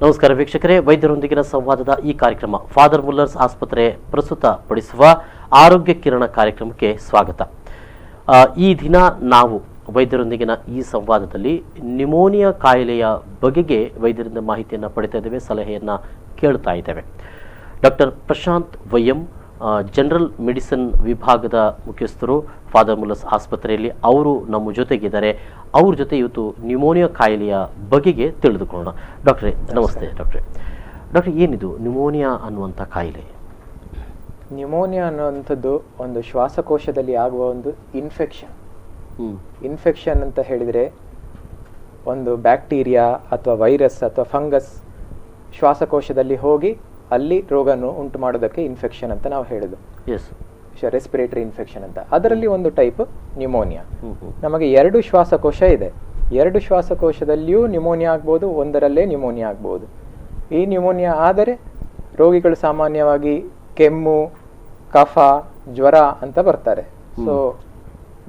ನಮಸ್ಕಾರ ವೀಕ್ಷಕರೇ, ವೈದ್ಯರೊಂದಿಗಿನ ಸಂವಾದದ ಈ ಕಾರ್ಯಕ್ರಮ ಫಾದರ್ ಮುಲ್ಲರ್ಸ್ ಆಸ್ಪತ್ರೆ ಪ್ರಸ್ತುತಪಡಿಸುವ ಆರೋಗ್ಯ ಕಿರಣ ಕಾರ್ಯಕ್ರಮಕ್ಕೆ ಸ್ವಾಗತ. ಈ ದಿನ ನಾವು ವೈದ್ಯರೊಂದಿಗಿನ ಈ ಸಂವಾದದಲ್ಲಿ ನ್ಯುಮೋನಿಯಾ ಕಾಯಿಲೆಯ ಬಗೆಗೆ ವೈದ್ಯರಿಂದ ಮಾಹಿತಿಯನ್ನು ಪಡಿತಾ ಇದ್ದೇವೆ, ಸಲಹೆಯನ್ನು ಕೇಳ್ತಾ ಇದ್ದೇವೆ. Doctor Prashant Y M general medicine ವಿಭಾಗದ ಮುಖ್ಯಸ್ಥರು ಫಾದರ್ ಮುಲ್ಲರ್ಸ್ ಆಸ್ಪತ್ರೆಯಲ್ಲಿ, ಅವರು ನಮ್ಮ ಜೊತೆಗಿದ್ದಾರೆ. ಅವ್ರ ಜೊತೆ ಇವತ್ತು ನ್ಯುಮೋನಿಯಾ ಕಾಯಿಲೆಯ ಬಗೆಗೆ ತಿಳಿದುಕೊಳ್ಳೋಣ. ಡಾಕ್ಟ್ರೇ ನಮಸ್ತೆ. ಡಾಕ್ಟ್ರೆ ಏನಿದು ನ್ಯುಮೋನಿಯಾ ಅನ್ನುವಂಥ ಕಾಯಿಲೆ? ನ್ಯುಮೋನಿಯಾ ಅನ್ನುವಂಥದ್ದು ಒಂದು ಶ್ವಾಸಕೋಶದಲ್ಲಿ ಆಗುವ ಒಂದು ಇನ್ಫೆಕ್ಷನ್ ಅಂತ ಹೇಳಿದರೆ ಒಂದು ಬ್ಯಾಕ್ಟೀರಿಯಾ ಅಥವಾ ವೈರಸ್ ಅಥವಾ ಫಂಗಸ್ ಶ್ವಾಸಕೋಶದಲ್ಲಿ ಹೋಗಿ ಅಲ್ಲಿ ರೋಗವನ್ನು ಉಂಟು ಮಾಡೋದಕ್ಕೆ ಇನ್ಫೆಕ್ಷನ್ ಅಂತ ನಾವು ಹೇಳೋದು. ರೆಸ್ಪಿರೇಟರಿ ಇನ್ಫೆಕ್ಷನ್ ಅಂತ. ಅದರಲ್ಲಿ ಒಂದು ಟೈಪ್ ನ್ಯುಮೋನಿಯಾ. ನಮಗೆ 2 ಶ್ವಾಸಕೋಶ ಇದೆ. 2 ಶ್ವಾಸಕೋಶದಲ್ಲಿಯೂ ನ್ಯುಮೋನಿಯಾ ಆಗ್ಬೋದು, ಒಂದರಲ್ಲೇ ನ್ಯುಮೋನಿಯಾ ಆಗ್ಬೋದು. ಈ ನ್ಯುಮೋನಿಯಾ ಆದರೆ ರೋಗಿಗಳು ಸಾಮಾನ್ಯವಾಗಿ ಕೆಮ್ಮು, ಕಫ, ಜ್ವರ ಅಂತ ಬರ್ತಾರೆ. ಸೊ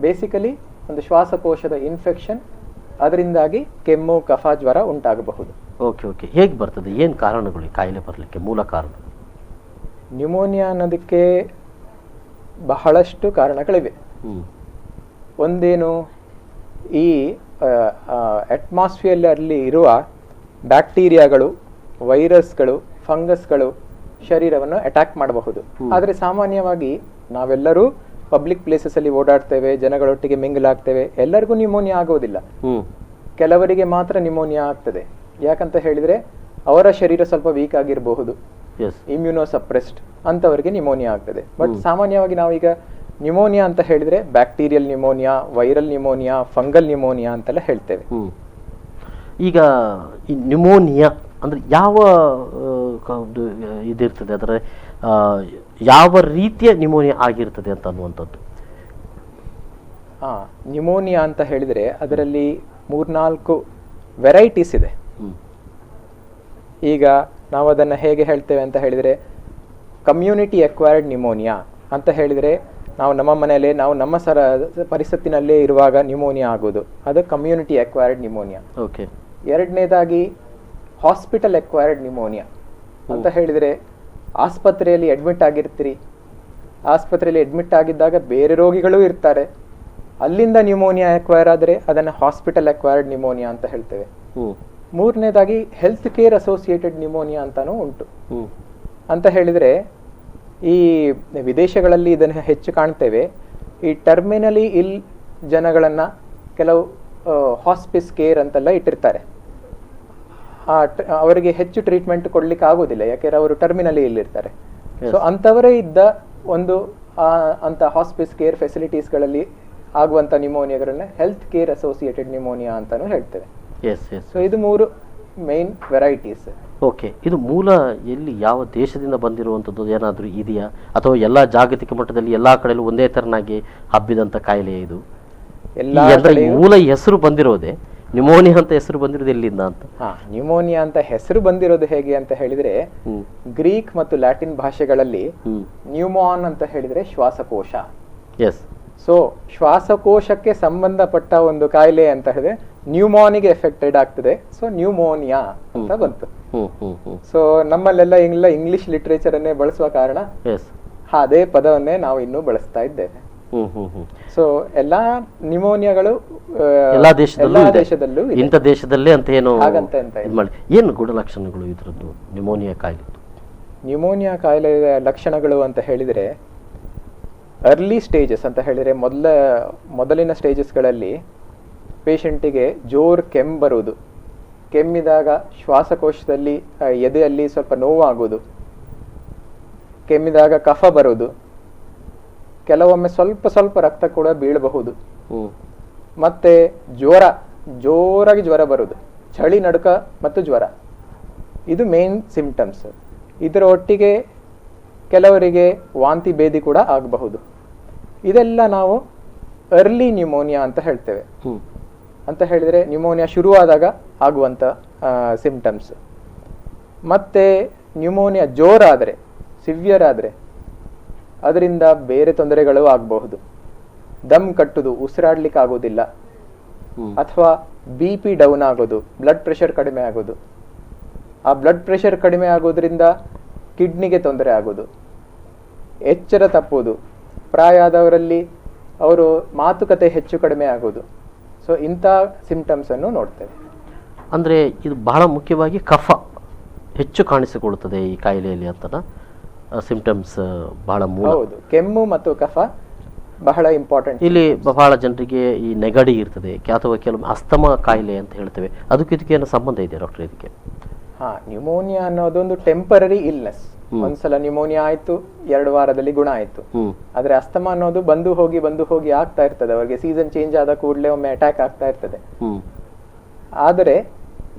ಬೇಸಿಕಲಿ ಒಂದು ಶ್ವಾಸಕೋಶದ ಇನ್ಫೆಕ್ಷನ್, ಅದರಿಂದಾಗಿ ಕೆಮ್ಮು, ಕಫ, ಜ್ವರ ಉಂಟಾಗಬಹುದು. ಓಕೆ. ಹೇಗೆ ಬರ್ತದೆ? ಏನು ಕಾರಣಗಳು ಕಾಯಿಲೆ ಬರಲಿಕ್ಕೆ ಮೂಲ ಕಾರಣ? ನ್ಯುಮೋನಿಯಾ ಅನ್ನೋದಕ್ಕೆ ಬಹಳಷ್ಟು ಕಾರಣಗಳಿವೆ. ಒಂದೇನು, ಈ ಅಟ್ಮಾಸ್ಫಿಯರಲ್ಲಿ ಇರುವ ಬ್ಯಾಕ್ಟೀರಿಯಾಗಳು, ವೈರಸ್ಗಳು, ಫಂಗಸ್ಗಳು ಶರೀರವನ್ನು ಅಟ್ಯಾಕ್ ಮಾಡಬಹುದು. ಆದರೆ ಸಾಮಾನ್ಯವಾಗಿ ನಾವೆಲ್ಲರೂ ಪಬ್ಲಿಕ್ ಪ್ಲೇಸಸ್ ಅಲ್ಲಿ ಓಡಾಡ್ತೇವೆ, ಜನಗಳೊಟ್ಟಿಗೆ ಮಿಂಗಲ್ ಆಗ್ತೇವೆ, ಎಲ್ಲರಿಗೂ ನ್ಯುಮೋನಿಯಾ ಆಗೋದಿಲ್ಲ. ಕೆಲವರಿಗೆ ಮಾತ್ರ ನ್ಯುಮೋನಿಯಾ ಆಗ್ತದೆ. ಯಾಕಂತ ಹೇಳಿದ್ರೆ ಅವರ ಶರೀರ ಸ್ವಲ್ಪ ವೀಕ್ ಆಗಿರಬಹುದು, ಇಮ್ಯುನೋ ಸಪ್ರೆಸ್ಡ್, ಅಂತವರಿಗೆ ನ್ಯುಮೋನಿಯಾ ಆಗ್ತದೆ. ಬಟ್ ಸಾಮಾನ್ಯವಾಗಿ ನಾವೀಗ ನ್ಯುಮೋನಿಯಾ ಅಂತ ಹೇಳಿದ್ರೆ bacterial pneumonia, viral pneumonia, fungal pneumonia ಅಂತೆಲ್ಲ ಹೇಳ್ತೇವೆ. ಈಗ ಈ ನ್ಯುಮೋನಿಯಾ ಅಂದ್ರೆ ಯಾವ ಇದಿರ್ತದೆ, ಅದರ ಯಾವ ರೀತಿಯ ನ್ಯುಮೋನಿಯಾ ಆಗಿರ್ತದೆ ಅಂತ ಅನ್ನುವಂಥದ್ದು? ನ್ಯುಮೋನಿಯಾ ಅಂತ ಹೇಳಿದ್ರೆ ಅದರಲ್ಲಿ 3-4 ವೆರೈಟೀಸ್ ಇದೆ. ಈಗ ನಾವು ಅದನ್ನು ಹೇಗೆ ಹೇಳ್ತೇವೆ ಅಂತ ಹೇಳಿದರೆ, ಕಮ್ಯುನಿಟಿ ಅಕ್ವೈರ್ಡ್ ನ್ಯುಮೋನಿಯಾ ಅಂತ ಹೇಳಿದರೆ ನಾವು ನಮ್ಮ ಮನೆಯಲ್ಲೇ, ನಾವು ನಮ್ಮ ಪರಿಸ್ಥಿತಿನಲ್ಲೇ ಇರುವಾಗ ನ್ಯುಮೋನಿಯಾ ಆಗೋದು, ಅದು ಕಮ್ಯುನಿಟಿ ಅಕ್ವೈರ್ಡ್ ನ್ಯುಮೋನಿಯಾ. ಓಕೆ. ಎರಡನೇದಾಗಿ ಹಾಸ್ಪಿಟಲ್ ಅಕ್ವೈರ್ಡ್ ನ್ಯುಮೋನಿಯಾ ಅಂತ ಹೇಳಿದರೆ, ಆಸ್ಪತ್ರೆಯಲ್ಲಿ ಅಡ್ಮಿಟ್ ಆಗಿರ್ತೀರಿ, ಆಸ್ಪತ್ರೆಯಲ್ಲಿ ಅಡ್ಮಿಟ್ ಆಗಿದ್ದಾಗ ಬೇರೆ ರೋಗಿಗಳು ಇರ್ತಾರೆ, ಅಲ್ಲಿಂದ ನ್ಯುಮೋನಿಯಾ ಅಕ್ವೈರ್ ಆದರೆ ಅದನ್ನು ಹಾಸ್ಪಿಟಲ್ ಅಕ್ವೈರ್ಡ್ ನ್ಯುಮೋನಿಯಾ ಅಂತ ಹೇಳ್ತೇವೆ. ಮೂರನೇದಾಗಿ ಹೆಲ್ತ್ ಕೇರ್ ಅಸೋಸಿಯೇಟೆಡ್ ನ್ಯುಮೋನಿಯಾ ಅಂತಾನೂ ಉಂಟು. ಅಂತ ಹೇಳಿದರೆ ಈ ವಿದೇಶಗಳಲ್ಲಿ ಇದನ್ನು ಹೆಚ್ಚು ಕಾಣ್ತೇವೆ. ಈ ಟರ್ಮಿನಲಿ ಇಲ್ ಜನಗಳನ್ನು ಕೆಲವು ಹಾಸ್ಪಿಸ್ ಕೇರ್ ಅಂತೆಲ್ಲ ಇಟ್ಟಿರ್ತಾರೆ. ಅವರಿಗೆ ಹೆಚ್ಚು ಟ್ರೀಟ್ಮೆಂಟ್ ಕೊಡ್ಲಿಕ್ಕೆ ಆಗೋದಿಲ್ಲ, ಯಾಕೆಂದ್ರೆ ಅವರು ಟರ್ಮಿನಲಿ ಇಲ್ಲಿರ್ತಾರೆ. ಸೊ ಅಂಥವರೇ ಇದ್ದ ಒಂದು ಅಂತ ಹಾಸ್ಪಿಸ್ ಕೇರ್ ಫೆಸಿಲಿಟೀಸ್ಗಳಲ್ಲಿ ಆಗುವಂಥ ನ್ಯುಮೋನಿಯಾಗಳನ್ನ ಹೆಲ್ತ್ ಕೇರ್ ಅಸೋಸಿಯೇಟೆಡ್ ನ್ಯುಮೋನಿಯಾ ಅಂತಾನೂ ಹೇಳ್ತೇವೆ. ಸೊ ಇದು 3 ಮೇನ್ ವೆರೈಟೀಸ್. ಓಕೆ. ಇದು ಮೂಲ ಎಲ್ಲಿ, ಯಾವ ದೇಶದಿಂದ ಬಂದಿರುವಂಥದ್ದು ಏನಾದರೂ ಇದೆಯಾ, ಅಥವಾ ಎಲ್ಲ ಜಾಗತಿಕ ಮಟ್ಟದಲ್ಲಿ ಎಲ್ಲಾ ಕಡೆಯಲ್ಲೂ ಒಂದೇ ತರನಾಗಿ ಹಬ್ಬಿದಂಥ ಕಾಯಿಲೆ ಇದು? ಮೂಲ ಹೆಸರು ಬಂದಿರೋದೇ ನ್ಯುಮೋನಿಯಾ ಅಂತ ಹೆಸರು ಬಂದಿರೋದು ಎಲ್ಲಿಂದ ಅಂತ? ನ್ಯುಮೋನಿಯಾ ಅಂತ ಹೆಸರು ಬಂದಿರೋದು ಹೇಗೆ ಅಂತ ಹೇಳಿದ್ರೆ, ಗ್ರೀಕ್ ಮತ್ತು ಲ್ಯಾಟಿನ್ ಭಾಷೆಗಳಲ್ಲಿ ನ್ಯೂಮಾನ್ ಅಂತ ಹೇಳಿದ್ರೆ ಶ್ವಾಸಕೋಶ. ಸೊ ಶ್ವಾಸಕೋಶಕ್ಕೆ ಸಂಬಂಧಪಟ್ಟ ಒಂದು ಕಾಯಿಲೆ ಅಂತ ಹೇಳಿದ್ರೆ ನ್ಯೂಮಾನಿಗೆ ಎಫೆಕ್ಟೆಡ್ ಆಗ್ತದೆ. ಸೊ ನ್ಯೂಮೋನಿಯಾ ಅಂತ ಬಂತು. ಸೊ ನಮ್ಮಲ್ಲೆಲ್ಲ ಇಂಗ್ಲಿಷ್ ಲಿಟರೇಚರ್ ಅನ್ನೇ ಬಳಸುವ ಕಾರಣ ಅದೇ ಪದವನ್ನೇ ನಾವು ಇನ್ನೂ ಬಳಸ್ತಾ ಇದ್ದೇವೆ. ಸೊ ಎಲ್ಲಾ ನ್ಯುಮೋನಿಯಾಗಳು ಎಲ್ಲಾ ದೇಶದಲ್ಲೂ ಇಂಥ ದೇಶದಲ್ಲೇ ಅಂತ ಏನು ಗುಣಲಕ್ಷಣಗಳು ಇದ್ರದ್ದು ನ್ಯುಮೋನಿಯಾ ಕಾಯಿಲೆ? ನ್ಯುಮೋನಿಯಾ ಕಾಯಿಲೆಯ ಲಕ್ಷಣಗಳು ಅಂತ ಹೇಳಿದ್ರೆ, ಅರ್ಲಿ ಸ್ಟೇಜಸ್ ಅಂತ ಹೇಳಿದರೆ ಮೊದಲಿನ ಸ್ಟೇಜಸ್ಗಳಲ್ಲಿ ಪೇಷಂಟಿಗೆ ಜೋರು ಕೆಮ್ಮು ಬರುವುದು, ಕೆಮ್ಮಿದಾಗ ಶ್ವಾಸಕೋಶದಲ್ಲಿ ಎದೆಯಲ್ಲಿ ಸ್ವಲ್ಪ ನೋವಾಗುವುದು, ಕೆಮ್ಮಿದಾಗ ಕಫ ಬರುವುದು, ಕೆಲವೊಮ್ಮೆ ಸ್ವಲ್ಪ ರಕ್ತ ಕೂಡ ಬೀಳಬಹುದು, ಮತ್ತೆ ಜೋರಾಗಿ ಜ್ವರ ಬರುವುದು, ಚಳಿ, ನಡುಕ ಮತ್ತು ಜ್ವರ, ಇದು ಮೇನ್ ಸಿಂಪ್ಟಮ್ಸ್. ಇದರ ಒಟ್ಟಿಗೆ ಕೆಲವರಿಗೆ ವಾಂತಿ ಭೇದಿ ಕೂಡ ಆಗಬಹುದು. ಇದೆಲ್ಲ ನಾವು ಅರ್ಲಿ ನ್ಯುಮೋನಿಯಾ ಅಂತ ಹೇಳ್ತೇವೆ. ಅಂತ ಹೇಳಿದರೆ ನ್ಯುಮೋನಿಯಾ ಶುರುವಾದಾಗ ಆಗುವಂಥ ಸಿಂಪ್ಟಮ್ಸ್. ಮತ್ತೆ ನ್ಯುಮೋನಿಯಾ ಜೋರಾದರೆ, ಸಿವಿಯರ್ ಆದರೆ ಅದರಿಂದ ಬೇರೆ ತೊಂದರೆಗಳು ಆಗಬಹುದು. ದಮ್ ಕಟ್ಟುದು, ಉಸಿರಾಡ್ಲಿಕ್ಕೆ ಆಗೋದಿಲ್ಲ, ಅಥವಾ BP ಡೌನ್ ಆಗೋದು, ಬ್ಲಡ್ ಪ್ರೆಷರ್ ಕಡಿಮೆ ಆಗೋದು, ಆ ಬ್ಲಡ್ ಪ್ರೆಷರ್ ಕಡಿಮೆ ಆಗೋದ್ರಿಂದ ಕಿಡ್ನಿಗೆ ತೊಂದರೆ ಆಗೋದು, ಎಚ್ಚರ ತಪ್ಪುವುದು, ಪ್ರಾಯ ಆದವರಲ್ಲಿ ಅವರು ಮಾತುಕತೆ ಹೆಚ್ಚು ಕಡಿಮೆ ಆಗೋದು. ಸೊ ಇಂಥ ಸಿಂಪ್ಟಮ್ಸ್ ಅನ್ನು ನೋಡ್ತೇವೆ. ಅಂದರೆ ಇದು ಬಹಳ ಮುಖ್ಯವಾಗಿ ಕಫ ಹೆಚ್ಚು ಕಾಣಿಸಿಕೊಳ್ಳುತ್ತದೆ ಈ ಕಾಯಿಲೆಯಲ್ಲಿ ಅಂತನ ಸಿಂಪ್ಟಮ್ಸ್ ಬಹಳ ಮೂಲ. ಹೌದು, ಕೆಮ್ಮು ಮತ್ತು ಕಫ ಬಹಳ ಇಂಪಾರ್ಟೆಂಟ್. ಇಲ್ಲಿ ಬಹಳ ಜನರಿಗೆ ಈ ನೆಗಡಿ ಇರ್ತದೆ ಅಥವಾ ಕೆಲವೊಮ್ಮೆ ಅಸ್ತಮ ಕಾಯಿಲೆ ಅಂತ ಹೇಳ್ತೇವೆ, ಇದಕ್ಕೆ ಏನೋ ಸಂಬಂಧ ಇದೆ ಡಾಕ್ಟರ್ ಇದಕ್ಕೆ? ನ್ಯೂಮೋನಿಯಾ ಅನ್ನೋದೊಂದು ಟೆಂಪರರಿ ಇಲ್ನೆಸ್. ಒಂದ್ಸಲ ನ್ಯೂಮೋನಿಯಾ ಆಯ್ತು, 2 ವಾರದಲ್ಲಿ ಗುಣ ಆಯ್ತು. ಆದ್ರೆ ಅಸ್ತಮ ಅನ್ನೋದು ಬಂದು ಹೋಗಿ ಆಗ್ತಾ ಇರ್ತದೆ. ಅವರಿಗೆ ಸೀಸನ್ ಚೇಂಜ್ ಆದ ಕೂಡಲೇ ಒಮ್ಮೆ ಅಟ್ಯಾಕ್ ಆಗ್ತಾ ಇರ್ತದೆ. ಆದರೆ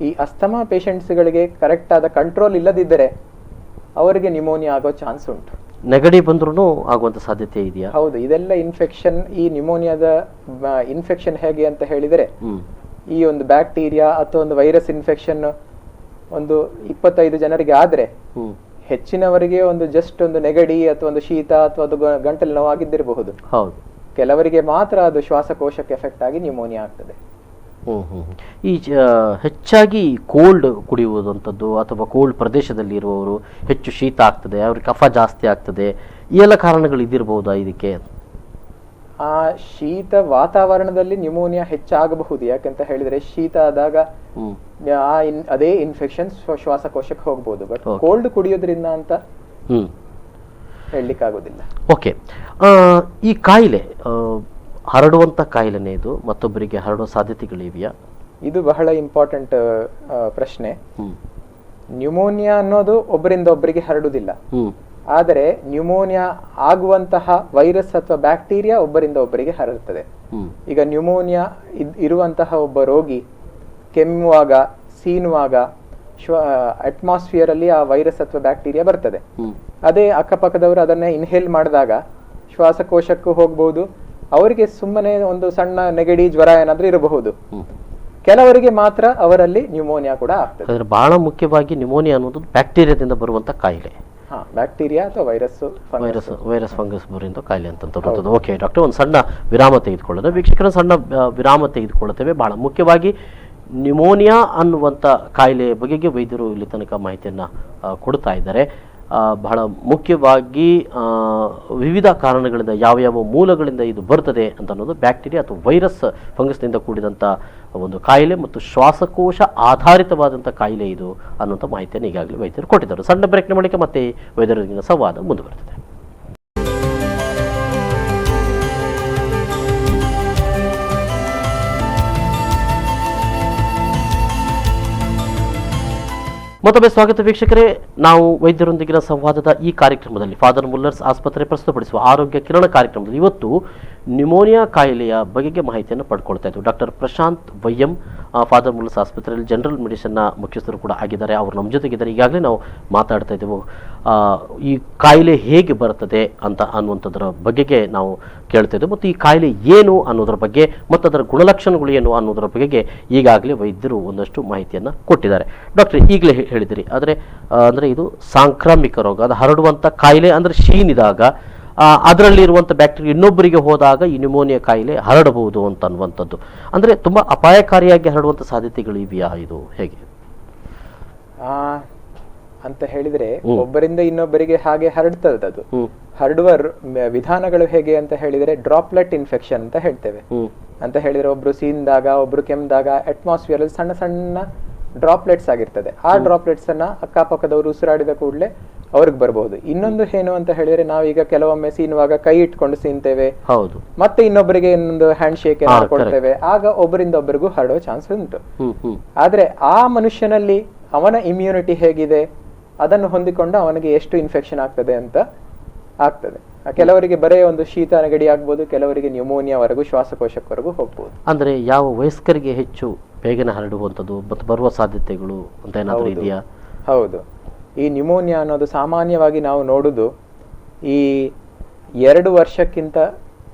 ಈ ಅಸ್ತಮಾ ಪೇಷಂಟ್ಸ್ಗಳಿಗೆ ಕರೆಕ್ಟ್ ಆದ ಕಂಟ್ರೋಲ್ ಇಲ್ಲದಿದ್ದರೆ ಅವರಿಗೆ ನ್ಯೂಮೋನಿಯಾ ಆಗೋ ಚಾನ್ಸ್ ಉಂಟು. ನೆಗಡಿ ಬಂದ್ರೂ ಆಗುವಂತ ಸಾಧ್ಯತೆ ಇದೆಯಾ? ಹೌದು, ಇದೆಲ್ಲ ಇನ್ಫೆಕ್ಷನ್. ಈ ನ್ಯೂಮೋನಿಯಾದ ಇನ್ಫೆಕ್ಷನ್ ಹೇಗೆ ಅಂತ ಹೇಳಿದರೆ, ಈ ಒಂದು ಬ್ಯಾಕ್ಟೀರಿಯಾ ಅಥವಾ ಒಂದು ವೈರಸ್ ಇನ್ಫೆಕ್ಷನ್ ಒಂದು 25 ಜನರಿಗೆ ಆದ್ರೆ ಹೆಚ್ಚಿನವರಿಗೆ ಒಂದು ಜಸ್ಟ್ ಒಂದು ನೆಗಡಿ ಅಥವಾ ಒಂದು ಶೀತ ಅಥವಾ ಅದು ಗಂಟಲು ನೋವಾಗಿದ್ದಿರಬಹುದು. ಹೌದು, ಕೆಲವರಿಗೆ ಮಾತ್ರ ಅದು ಶ್ವಾಸಕೋಶಕ್ಕೆ ಎಫೆಕ್ಟ್ ಆಗಿ ನ್ಯೂಮೋನಿಯಾ ಆಗ್ತದೆ. ಈ ಹೆಚ್ಚಾಗಿ ಕೋಲ್ಡ್ ಕುಡಿಯುವುದಂಥದ್ದು ಅಥವಾ ಕೋಲ್ಡ್ ಪ್ರದೇಶದಲ್ಲಿ ಇರುವವರು ಹೆಚ್ಚು ಶೀತ ಆಗ್ತದೆ, ಅವ್ರಿಗೆ ಕಫ ಜಾಸ್ತಿ ಆಗ್ತದೆ, ಈ ಎಲ್ಲ ಕಾರಣಗಳು ಇದ್ದಿರಬಹುದಾ ಇದಕ್ಕೆ? ಆ ಶೀತ ವಾತಾವರಣದಲ್ಲಿ ನ್ಯೂಮೋನಿಯಾ ಹೆಚ್ಚಾಗಬಹುದು. ಯಾಕಂತ ಹೇಳಿದ್ರೆ ಶೀತ ಆದಾಗ ಅದೇ ಇನ್ಫೆಕ್ಷನ್ ಶ್ವಾಸಕೋಶಕ್ಕೆ ಹೋಗ್ಬೋದು. ಬಟ್ ಕೋಲ್ಡ್ ಕುಡಿಯೋದ್ರಿಂದ ಅಂತ ಹೇಳಲಿಕ್ಕಾಗೋದಿಲ್ಲ. ಓಕೆ, ಈ ಕಾಯಿಲೆ ಹರಡುವಂತ ಕಾಯಿಲೆನೇ ಇದು? ಮತ್ತೊಬ್ಬರಿಗೆ ಹರಡುವ ಸಾಧ್ಯತೆಗಳಿವೆಯಾ? ಇದು ಬಹಳ ಇಂಪಾರ್ಟೆಂಟ್ ಪ್ರಶ್ನೆ. ನ್ಯೂಮೋನಿಯಾ ಅನ್ನೋದು ಒಬ್ಬರಿಂದ ಒಬ್ಬರಿಗೆ ಹರಡುವುದಿಲ್ಲ. ಆದರೆ ನ್ಯೂಮೋನಿಯಾ ಆಗುವಂತಹ ವೈರಸ್ ಅಥವಾ ಬ್ಯಾಕ್ಟೀರಿಯಾ ಒಬ್ಬರಿಂದ ಒಬ್ಬರಿಗೆ ಹರಡುತ್ತದೆ. ಈಗ ನ್ಯೂಮೋನಿಯಾ ಇರುವಂತಹ ಒಬ್ಬ ರೋಗಿ ಕೆಮ್ಮುವಾಗ, ಸೀನುವಾಗ ಅಟ್ಮಾಸ್ಫಿಯರ್ ಅಲ್ಲಿ ಆ ವೈರಸ್ ಅಥವಾ ಬ್ಯಾಕ್ಟೀರಿಯಾ ಬರ್ತದೆ. ಅದೇ ಅಕ್ಕಪಕ್ಕದವರು ಅದನ್ನ ಇನ್ಹೇಲ್ ಮಾಡಿದಾಗ ಶ್ವಾಸಕೋಶಕ್ಕೂ ಹೋಗಬಹುದು. ಅವರಿಗೆ ಸುಮ್ಮನೆ ಒಂದು ಸಣ್ಣ ನೆಗಡಿ, ಜ್ವರ ಏನಾದ್ರೂ ಇರಬಹುದು. ಕೆಲವರಿಗೆ ಮಾತ್ರ ಅವರಲ್ಲಿ ನ್ಯೂಮೋನಿಯಾ ಕೂಡ ಆಗ್ತದೆ. ಬಹಳ ಮುಖ್ಯವಾಗಿ ನ್ಯೂಮೋನಿಯಾ ಅನ್ನೋದು ಬ್ಯಾಕ್ಟೀರಿಯಾದಿಂದ ಬರುವಂತ ಕಾಯಿಲೆ. ಬ್ಯಾಕ್ಟೀರಿಯಾ ಅಥವಾ ವೈರಸ್ ಫಂಗಸ್ ಬರುವಂತ ಕಾಯಿಲೆ ಅಂತ. ಓಕೆ ಡಾಕ್ಟರ್, ಒಂದು ಸಣ್ಣ ವಿರಾಮ ತೆಗೆದುಕೊಳ್ಳೋಣ. ವೀಕ್ಷಕರ ಸಣ್ಣ ವಿರಾಮ ತೆಗೆದುಕೊಳ್ಳುತ್ತೇವೆ. ಬಹಳ ಮುಖ್ಯವಾಗಿ ನ್ಯೂಮೋನಿಯಾ ಅನ್ನುವಂಥ ಕಾಯಿಲೆ ಬಗೆಗೆ ವೈದ್ಯರು ಇಲ್ಲಿ ತನಕ ಮಾಹಿತಿಯನ್ನು ಕೊಡ್ತಾ ಇದ್ದಾರೆ. ಬಹಳ ಮುಖ್ಯವಾಗಿ ವಿವಿಧ ಕಾರಣಗಳಿಂದ, ಯಾವ ಮೂಲಗಳಿಂದ ಇದು ಬರ್ತದೆ ಅಂತ ಅನ್ನೋದು, ಬ್ಯಾಕ್ಟೀರಿಯಾ ಅಥವಾ ವೈರಸ್ ಫಂಗಸ್ನಿಂದ ಕೂಡಿದಂಥ ಒಂದು ಕಾಯಿಲೆ ಮತ್ತು ಶ್ವಾಸಕೋಶ ಆಧಾರಿತವಾದಂಥ ಕಾಯಿಲೆ ಇದು ಅನ್ನುವಂಥ ಮಾಹಿತಿಯನ್ನು ಈಗಾಗಲೇ ವೈದ್ಯರು ಕೊಟ್ಟಿದ್ದರು. ಸಣ್ಣ ಬ್ರೇಕ್ನ ಬಳಿಕ ಮತ್ತೆ ವೈದ್ಯರೊಂದಿಗಿನ ಸಂವಾದ ಮುಂದುವರೆದಿದೆ. ಮತ್ತೊಮ್ಮೆ ಸ್ವಾಗತ ವೀಕ್ಷಕರೇ. ನಾವು ವೈದ್ಯರೊಂದಿಗಿನ ಸಂವಾದದ ಈ ಕಾರ್ಯಕ್ರಮದಲ್ಲಿ ಫಾದರ್ ಮುಲ್ಲರ್ಸ್ ಆಸ್ಪತ್ರೆ ಪ್ರಸ್ತುತಪಡಿಸುವ ಆರೋಗ್ಯ ಕಿರಣ ಕಾರ್ಯಕ್ರಮದಲ್ಲಿ ಇವತ್ತು ನ್ಯೂಮೋನಿಯಾ ಕಾಯಿಲೆಯ ಬಗೆಗೆ ಮಾಹಿತಿಯನ್ನು ಪಡ್ಕೊಳ್ತಾ ಇದ್ದರು. Doctor Prashant Y M father Muller's ಆಸ್ಪತ್ರೆಯಲ್ಲಿ ಜನರಲ್ ಮೆಡಿಸಿನ್ನ ಮುಖ್ಯಸ್ಥರು ಕೂಡ ಆಗಿದ್ದಾರೆ. ಅವರು ನಮ್ಮ ಜೊತೆಗಿದ್ದಾರೆ. ಈಗಾಗಲೇ ನಾವು ಮಾತಾಡ್ತಾ ಇದ್ದೆವು ಈ ಕಾಯಿಲೆ ಹೇಗೆ ಬರ್ತದೆ ಅನ್ನುವಂಥದ್ರ ಬಗೆಗೆ ನಾವು ಕೇಳ್ತಾ ಇದ್ದೆವು, ಮತ್ತು ಈ ಕಾಯಿಲೆ ಏನು ಅನ್ನೋದ್ರ ಬಗ್ಗೆ ಮತ್ತು ಅದರ ಗುಣಲಕ್ಷಣಗಳು ಏನು ಅನ್ನೋದ್ರ ಬಗೆಗೆ ಈಗಾಗಲೇ ವೈದ್ಯರು ಒಂದಷ್ಟು ಮಾಹಿತಿಯನ್ನು ಕೊಟ್ಟಿದ್ದಾರೆ. ಡಾಕ್ಟರ್, ಈಗಲೇ ಹೇಳಿದಿರಿ, ಅಂದರೆ ಇದು ಸಾಂಕ್ರಾಮಿಕ ರೋಗ, ಅದು ಹರಡುವಂಥ ಕಾಯಿಲೆ. ಅಂದರೆ ಶೀನಿದಾಗ ಅದರಲ್ಲಿರುವಂಥ ಬ್ಯಾಕ್ಟೀರಿಯಾ ಇನ್ನೊಬ್ಬರಿಗೆ ಹೋದಾಗ ಈ ನ್ಯೂಮೋನಿಯಾ ಕಾಯಿಲೆ ಹರಡಬಹುದು ಅಂತ ಅನ್ನುವಂಥದ್ದು. ಅಂದರೆ ತುಂಬ ಅಪಾಯಕಾರಿಯಾಗಿ ಹರಡುವಂಥ ಸಾಧ್ಯತೆಗಳು ಇವೆಯಾ? ಇದು ಹೇಗೆ ಅಂತ ಹೇಳಿದ್ರೆ, ಒಬ್ಬರಿಂದ ಇನ್ನೊಬ್ಬರಿಗೆ ಹಾಗೆ ಹರಡ್ತದೆ. ಅದು ಹರಡುವ ವಿಧಾನಗಳು ಹೇಗೆ ಅಂತ ಹೇಳಿದ್ರೆ ಡ್ರಾಪ್ಲೆಟ್ ಇನ್ಫೆಕ್ಷನ್ ಅಂತ ಹೇಳ್ತೇವೆ. ಅಂತ ಹೇಳಿದ್ರೆ ಒಬ್ರು ಸೀನ್ದಾಗ, ಒಬ್ರು ಕೆಮ್ಮಿದಾಗ ಅಟ್ಮಾಸ್ಫಿಯರ್ ಅಲ್ಲಿ ಸಣ್ಣ ಸಣ್ಣ ಡ್ರಾಪ್ಲೆಟ್ಸ್ ಆಗಿರ್ತದೆ. ಆ ಡ್ರಾಪ್ಲೆಟ್ಸ್ ಅನ್ನ ಅಕ್ಕಪಕ್ಕದವರು ಉಸಿರಾಡಿದ ಕೂಡಲೇ ಅವ್ರಿಗೆ ಬರಬಹುದು. ಇನ್ನೊಂದು ಏನು ಅಂತ ಹೇಳಿದ್ರೆ, ನಾವೀಗ ಕೆಲವೊಮ್ಮೆ ಸೀನುವಾಗ ಕೈ ಇಟ್ಕೊಂಡು ಸೀನ್ತೇವೆ, ಹೌದು, ಮತ್ತೆ ಇನ್ನೊಬ್ಬರಿಗೆ ಇನ್ನೊಂದು ಹ್ಯಾಂಡ್ ಶೇಕ್ ಕೊಡ್ತೇವೆ. ಆಗ ಒಬ್ಬರಿಂದ ಒಬ್ಬರಿಗೂ ಹರಡುವ ಚಾನ್ಸ್ ಉಂಟು. ಆದ್ರೆ ಆ ಮನುಷ್ಯನಲ್ಲಿ ಅವನ ಇಮ್ಯುನಿಟಿ ಹೇಗಿದೆ ಅದನ್ನು ಹೊಂದಿಕೊಂಡು ಅವನಿಗೆ ಎಷ್ಟು ಇನ್ಫೆಕ್ಷನ್ ಆಗ್ತದೆ ಅಂತ ಆಗ್ತದೆ. ಕೆಲವರಿಗೆ ಬರೇ ಒಂದು ಶೀತ ನೆಗಡಿ ಆಗ್ಬೋದು, ಕೆಲವರಿಗೆ ನ್ಯೂಮೋನಿಯಾವರೆಗೂ, ಶ್ವಾಸಕೋಶಕ್ಕವರೆಗೂ ಹೋಗ್ಬೋದು. ಅಂದ್ರೆ ಯಾವ ವಯಸ್ಕರಿಗೆ ಹೆಚ್ಚು ಬೇಗನೆ ಹರಡುವಂಥದ್ದು ಮತ್ತು ಬರುವ ಸಾಧ್ಯತೆಗಳು ಅಂತ ಏನಾದರೂ ಇದೆಯಾ? ಹೌದು, ಈ ನ್ಯೂಮೋನಿಯಾ ಅನ್ನೋದು ಸಾಮಾನ್ಯವಾಗಿ ನಾವು ನೋಡುದು ಈ 2 ವರ್ಷಕ್ಕಿಂತ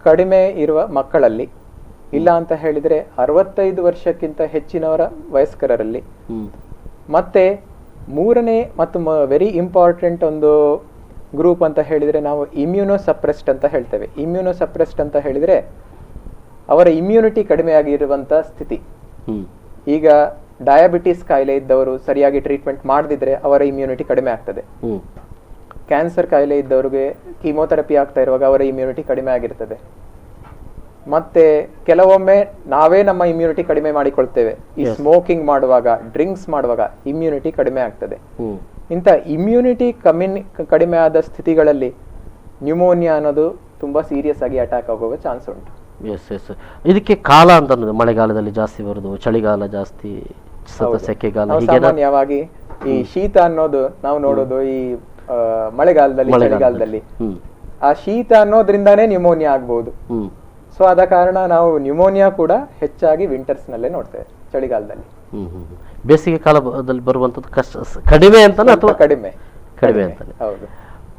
ಕಡಿಮೆ ಇರುವ ಮಕ್ಕಳಲ್ಲಿ, ಇಲ್ಲ ಅಂತ ಹೇಳಿದ್ರೆ 65 ವರ್ಷಕ್ಕಿಂತ ಹೆಚ್ಚಿನವರ ವಯಸ್ಕರಲ್ಲಿ, ಮತ್ತೆ 3ನೇ ಮತ್ತು ವೆರಿ ಇಂಪಾರ್ಟೆಂಟ್ ಒಂದು ಗ್ರೂಪ್ ಅಂತ ಹೇಳಿದ್ರೆ ನಾವು ಇಮ್ಯುನೋ ಸಪ್ರೆಸ್ಡ್ ಅಂತ ಹೇಳ್ತೇವೆ. ಇಮ್ಯುನೋ ಸಪ್ರೆಸ್ಡ್ ಅಂತ ಹೇಳಿದ್ರೆ ಅವರ ಇಮ್ಯುನಿಟಿ ಕಡಿಮೆ ಆಗಿರುವಂತ ಸ್ಥಿತಿ. ಈಗ ಡಯಾಬಿಟಿಸ್ ಕಾಯಿಲೆ ಇದ್ದವರು ಸರಿಯಾಗಿ ಟ್ರೀಟ್ಮೆಂಟ್ ಮಾಡದಿದ್ರೆ ಅವರ ಇಮ್ಯುನಿಟಿ ಕಡಿಮೆ ಆಗ್ತದೆ. ಕ್ಯಾನ್ಸರ್ ಕಾಯಿಲೆ ಇದ್ದವ್ರಿಗೆ ಕೀಮೋಥೆರಪಿ ಆಗ್ತಾ ಇರುವಾಗ ಅವರ ಇಮ್ಯುನಿಟಿ ಕಡಿಮೆ ಆಗಿರ್ತದೆ. ಮತ್ತೆ ಕೆಲವೊಮ್ಮೆ ನಾವೇ ನಮ್ಮ ಇಮ್ಯುನಿಟಿ ಕಡಿಮೆ ಮಾಡಿಕೊಳ್ತೇವೆ. ಈ ಸ್ಮೋಕಿಂಗ್ ಮಾಡುವಾಗ, ಡ್ರಿಂಕ್ಸ್ ಮಾಡುವಾಗ ಇಮ್ಯುನಿಟಿ ಕಡಿಮೆ ಆಗ್ತದೆ. ಇಂಥ ಇಮ್ಯುನಿಟಿ ಕಡಿಮೆ ಆದ ಸ್ಥಿತಿಗಳಲ್ಲಿ ನ್ಯೂಮೋನಿಯಾ ಅನ್ನೋದು ತುಂಬಾ ಸೀರಿಯಸ್ ಆಗಿ ಅಟ್ಯಾಕ್ ಆಗುವ ಚಾನ್ಸ್ ಉಂಟು. ಇದಕ್ಕೆ ಕಾಲ ಅಂತ ಮಳೆಗಾಲದಲ್ಲಿ ಜಾಸ್ತಿ ಬರುದು, ಚಳಿಗಾಲ ಜಾಸ್ತಿ, ಸೆಕೆಗಾಲ. ಸಾಮಾನ್ಯವಾಗಿ ಈ ಶೀತ ಅನ್ನೋದು ನಾವು ನೋಡೋದು ಈ ಮಳೆಗಾಲದಲ್ಲಿ, ಚಳಿಗಾಲದಲ್ಲಿ. ಆ ಶೀತ ಅನ್ನೋದ್ರಿಂದಾನೇ ನ್ಯೂಮೋನಿಯಾ ಆಗ್ಬಹುದು. ಸೊ ಆದ ಕಾರಣ ನಾವು ನ್ಯೂಮೋನಿಯಾ ಕೂಡ ಹೆಚ್ಚಾಗಿ ವಿಂಟರ್ಸ್ ನಲ್ಲೇ ನೋಡ್ತೇವೆ, ಚಳಿಗಾಲದಲ್ಲಿ. ಬೇಸಿಗೆ ಕಾಲದಲ್ಲಿ ಬರುವಂತದ್ದು ಕಡಿಮೆ ಅಂತಾನೆ ಅಥವಾ ಕಡಿಮೆ ಅಂತಾನೆ? ಹೌದು.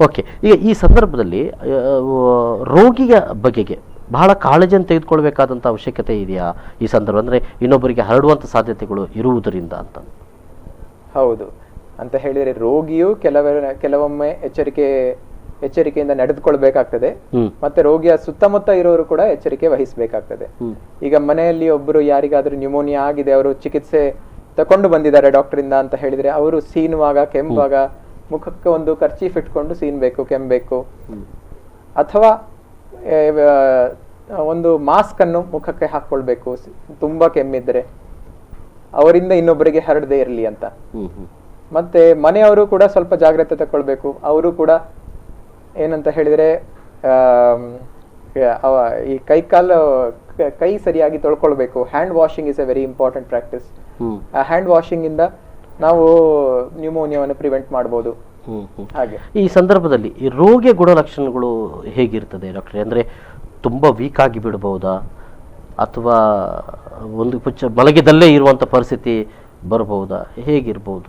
ಓಕೆ, ಈಗ ಈ ಸಂದರ್ಭದಲ್ಲಿ ರೋಗಿಯ ಬಗೆಗೆ ಬಹಳ ಕಾಳಜಿಯನ್ನು ತೆಗೆದುಕೊಳ್ಬೇಕಾದಂತ ಅವಶ್ಯಕತೆ ಇದೆಯಾ ಈ ಸಂದರ್ಭ? ಅಂದ್ರೆ ಇನ್ನೊಬ್ಬರಿಗೆ ಹರಡುವಂತ ಸಾಧ್ಯತೆಗಳು ಇರುವುದರಿಂದ ಅಂತ. ಹೌದು ಅಂತ ಹೇಳಿದ್ರೆ ರೋಗಿಯು ಕೆಲವೊಮ್ಮೆ ಎಚ್ಚರಿಕೆಯಿಂದ ನಡೆದುಕೊಳ್ಬೇಕಾಗ್ತದೆ. ಮತ್ತೆ ರೋಗಿಯ ಸುತ್ತಮುತ್ತ ಇರೋರು ಕೂಡ ಎಚ್ಚರಿಕೆ ವಹಿಸಬೇಕಾಗ್ತದೆ. ಈಗ ಮನೆಯಲ್ಲಿ ಒಬ್ಬರು ಯಾರಿಗಾದ್ರೂ ನ್ಯೂಮೋನಿಯಾ ಆಗಿದೆ, ಅವರು ಚಿಕಿತ್ಸೆ ತಕೊಂಡು ಬಂದಿದ್ದಾರೆ ಡಾಕ್ಟರ್ ಇಂದ ಅಂತ ಹೇಳಿದ್ರೆ ಅವರು ಸೀನುವಾಗ, ಕೆಮ್ಮುವಾಗ ಮುಖಕ್ಕೆ ಒಂದು ಕರ್ಚೀಫ್ ಇಟ್ಕೊಂಡು ಸೀನ್ಬೇಕು, ಕೆಮ್ಮಬೇಕು. ಅಥವಾ ಒಂದು ಮಾಸ್ಕ್ ಅನ್ನು ಮುಖಕ್ಕೆ ಹಾಕೊಳ್ಬೇಕು ತುಂಬಾ ಕೆಮ್ಮಿದ್ರೆ, ಅವರಿಂದ ಇನ್ನೊಬ್ಬರಿಗೆ ಹರಡದೆ ಇರಲಿ ಅಂತ. ಮತ್ತೆ ಮನೆಯವರು ಕೂಡ ಸ್ವಲ್ಪ ಜಾಗ್ರತೆ ತಕೊಳ್ಬೇಕು. ಅವರು ಕೂಡ ಏನಂತ ಹೇಳಿದ್ರೆ ಈ ಕೈ ಸರಿಯಾಗಿ ತೊಳ್ಕೊಳ್ಬೇಕು. Hand washing is a very important practice. ಆ ಹ್ಯಾಂಡ್ ವಾಷಿಂಗ್ ಇಂದ ನಾವು ನ್ಯೂಮೋನಿಯಾವನ್ನು ಪ್ರಿವೆಂಟ್ ಮಾಡಬಹುದು. ಹಾಗೆ ಈ ಸಂದರ್ಭದಲ್ಲಿ ಈ ರೋಗಿಯ ಗುಣಲಕ್ಷಣಗಳು ಹೇಗಿರ್ತದೆ ಡಾಕ್ಟ್ರೆ? ಅಂದ್ರೆ ತುಂಬಾ ವೀಕ್ ಆಗಿ ಬಿಡಬಹುದಾ ಅಥವಾ ಒಂದು ಮಲಗಿದಲ್ಲೇ ಇರುವಂತ ಪರಿಸ್ಥಿತಿ ಬರಬಹುದಾ? ಹೇಗಿರ್ಬಹುದು?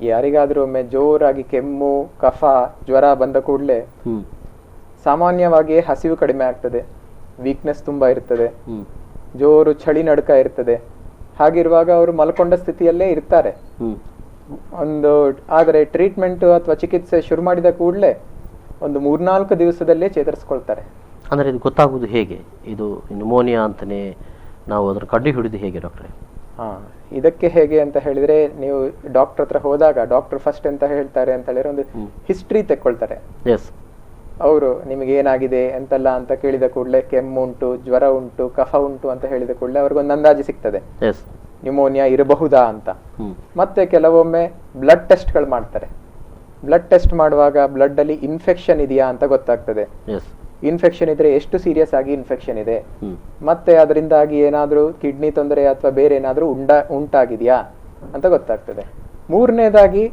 ಯಾರಿಗಾದ್ರೂ ಒಮ್ಮೆ ಜೋರಾಗಿ ಕೆಮ್ಮು, ಕಫ, ಜ್ವರ ಬಂದ ಕೂಡಲೇ ಸಾಮಾನ್ಯವಾಗಿ ಹಸಿವು ಕಡಿಮೆ ಆಗ್ತದೆ, ವೀಕ್ನೆಸ್ ತುಂಬಾ ಇರ್ತದೆ, ಜೋರು ಚಳಿ ನಡುಕ ಇರ್ತದೆ. ಹಾಗಿರುವಾಗ ಅವರು ಮಲ್ಕೊಂಡ ಸ್ಥಿತಿಯಲ್ಲೇ ಇರ್ತಾರೆ. ಆದರೆ ಟ್ರೀಟ್ಮೆಂಟ್ ಅಥವಾ ಚಿಕಿತ್ಸೆ ಶುರು ಮಾಡಿದ ಕೂಡಲೇ ಒಂದು 3-4 ದಿವಸದಲ್ಲೇ ಚೇತರಿಸ್ಕೊಳ್ತಾರೆ. ಅಂದ್ರೆ ಇದು ಗೊತ್ತಾಗುವುದು ಹೇಗೆ? ಇದು ನ್ಯೂಮೋನಿಯಾ ಅಂತಾನೆ ನಾವು ಅದನ್ನು ಕಂಡು ಹಿಡಿದು ಹೇಗೆ ಡಾಕ್ಟ್ರೆ? ಇದಕ್ಕೆ ಹೇಗೆ ಅಂತ ಹೇಳಿದ್ರೆ, ನೀವು ಡಾಕ್ಟರ್ ಹತ್ರ ಹೋದಾಗ ಡಾಕ್ಟರ್ ಫಸ್ಟ್ ಎಂತ ಹೇಳ್ತಾರೆ ಅಂತ ಹೇಳಿದ್ರೆ ಒಂದು ಹಿಸ್ಟ್ರಿ ತೆಕ್ಕೊಳ್ತಾರೆ. ಅವರು ನಿಮಗೆ ಏನಾಗಿದೆ ಎಂತೆಲ್ಲ ಅಂತ ಕೇಳಿದ ಕೂಡಲೇ ಕೆಮ್ಮು ಉಂಟು, ಜ್ವರ ಉಂಟು, ಕಫ ಉಂಟು ಅಂತ ಹೇಳಿದ ಕೂಡಲೇ ಅವ್ರಿಗೊಂದು ಅಂದಾಜು ಸಿಗ್ತದೆ ನ್ಯೂಮೋನಿಯಾ ಇರಬಹುದಾ ಅಂತ. ಮತ್ತೆ ಕೆಲವೊಮ್ಮೆ ಬ್ಲಡ್ ಟೆಸ್ಟ್ ಗಳು ಮಾಡ್ತಾರೆ. ಬ್ಲಡ್ ಟೆಸ್ಟ್ ಮಾಡುವಾಗ ಬ್ಲಡ್ ಅಲ್ಲಿ ಇನ್ಫೆಕ್ಷನ್ ಇದೆಯಾ ಅಂತ ಗೊತ್ತಾಗ್ತದೆ. ಇನ್ಫೆಕ್ಷನ್ ಇದ್ರೆ ಎಷ್ಟು ಸೀರಿಯಸ್ ಆಗಿ ಇನ್ಫೆಕ್ಷನ್ ಇದೆ, ಮತ್ತೆ ಅದರಿಂದಾಗಿ ಏನಾದ್ರೂ ಕಿಡ್ನಿ ತೊಂದರೆ ಅಥವಾ ಬೇರೆ ಏನಾದ್ರೂ ಉಂಟಾಗಿದೆಯಾ ಅಂತ ಗೊತ್ತಾಗ್ತದೆ. ಮೂರನೇದಾಗಿ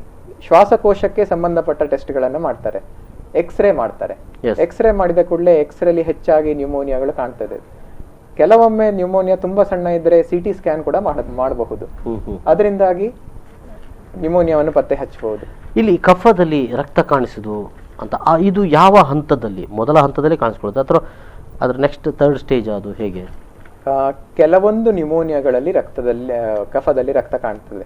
ಶ್ವಾಸಕೋಶಕ್ಕೆ ಸಂಬಂಧಪಟ್ಟ ಟೆಸ್ಟ್ ಗಳನ್ನ ಮಾಡ್ತಾರೆ. ಎಕ್ಸ್ರೇ ಮಾಡ್ತಾರೆ. ಎಕ್ಸ್ರೇ ಮಾಡಿದ ಕೂಡಲೇ ಎಕ್ಸ್ರೇಲಿ ಹೆಚ್ಚಾಗಿ ನ್ಯೂಮೋನಿಯಾಗಳು ಕಾಣ್ತದೆ. ಕೆಲವೊಮ್ಮೆ ನ್ಯೂಮೋನಿಯಾ ತುಂಬಾ ಸಣ್ಣ ಇದ್ರೆ ಸಿಟಿ ಸ್ಕ್ಯಾನ್ ಕೂಡ ಮಾಡಬಹುದು. ಅದರಿಂದಾಗಿ ನ್ಯೂಮೋನಿಯಾವನ್ನು ಪತ್ತೆ ಹಚ್ಚಬಹುದು. ಇಲ್ಲಿ ಕಫದಲ್ಲಿ ರಕ್ತ ಕಾಣಿಸುದು ಅಂತ ಇದು ಯಾವ ಹಂತದಲ್ಲಿ? ಮೊದಲ ಹಂತದಲ್ಲಿ ಕಾಣಿಸ್ಕೊಳ್ಳುತ್ತೆ ಅಥವಾ ಅದ್ರ ನೆಕ್ಸ್ಟ್ ಥರ್ಡ್ ಸ್ಟೇಜ್? ಅದು ಹೇಗೆ? ಕೆಲವೊಂದು ನ್ಯೂಮೋನಿಯಾಗಳಲ್ಲಿ ಕಫದಲ್ಲಿ ರಕ್ತ ಕಾಣ್ತದೆ.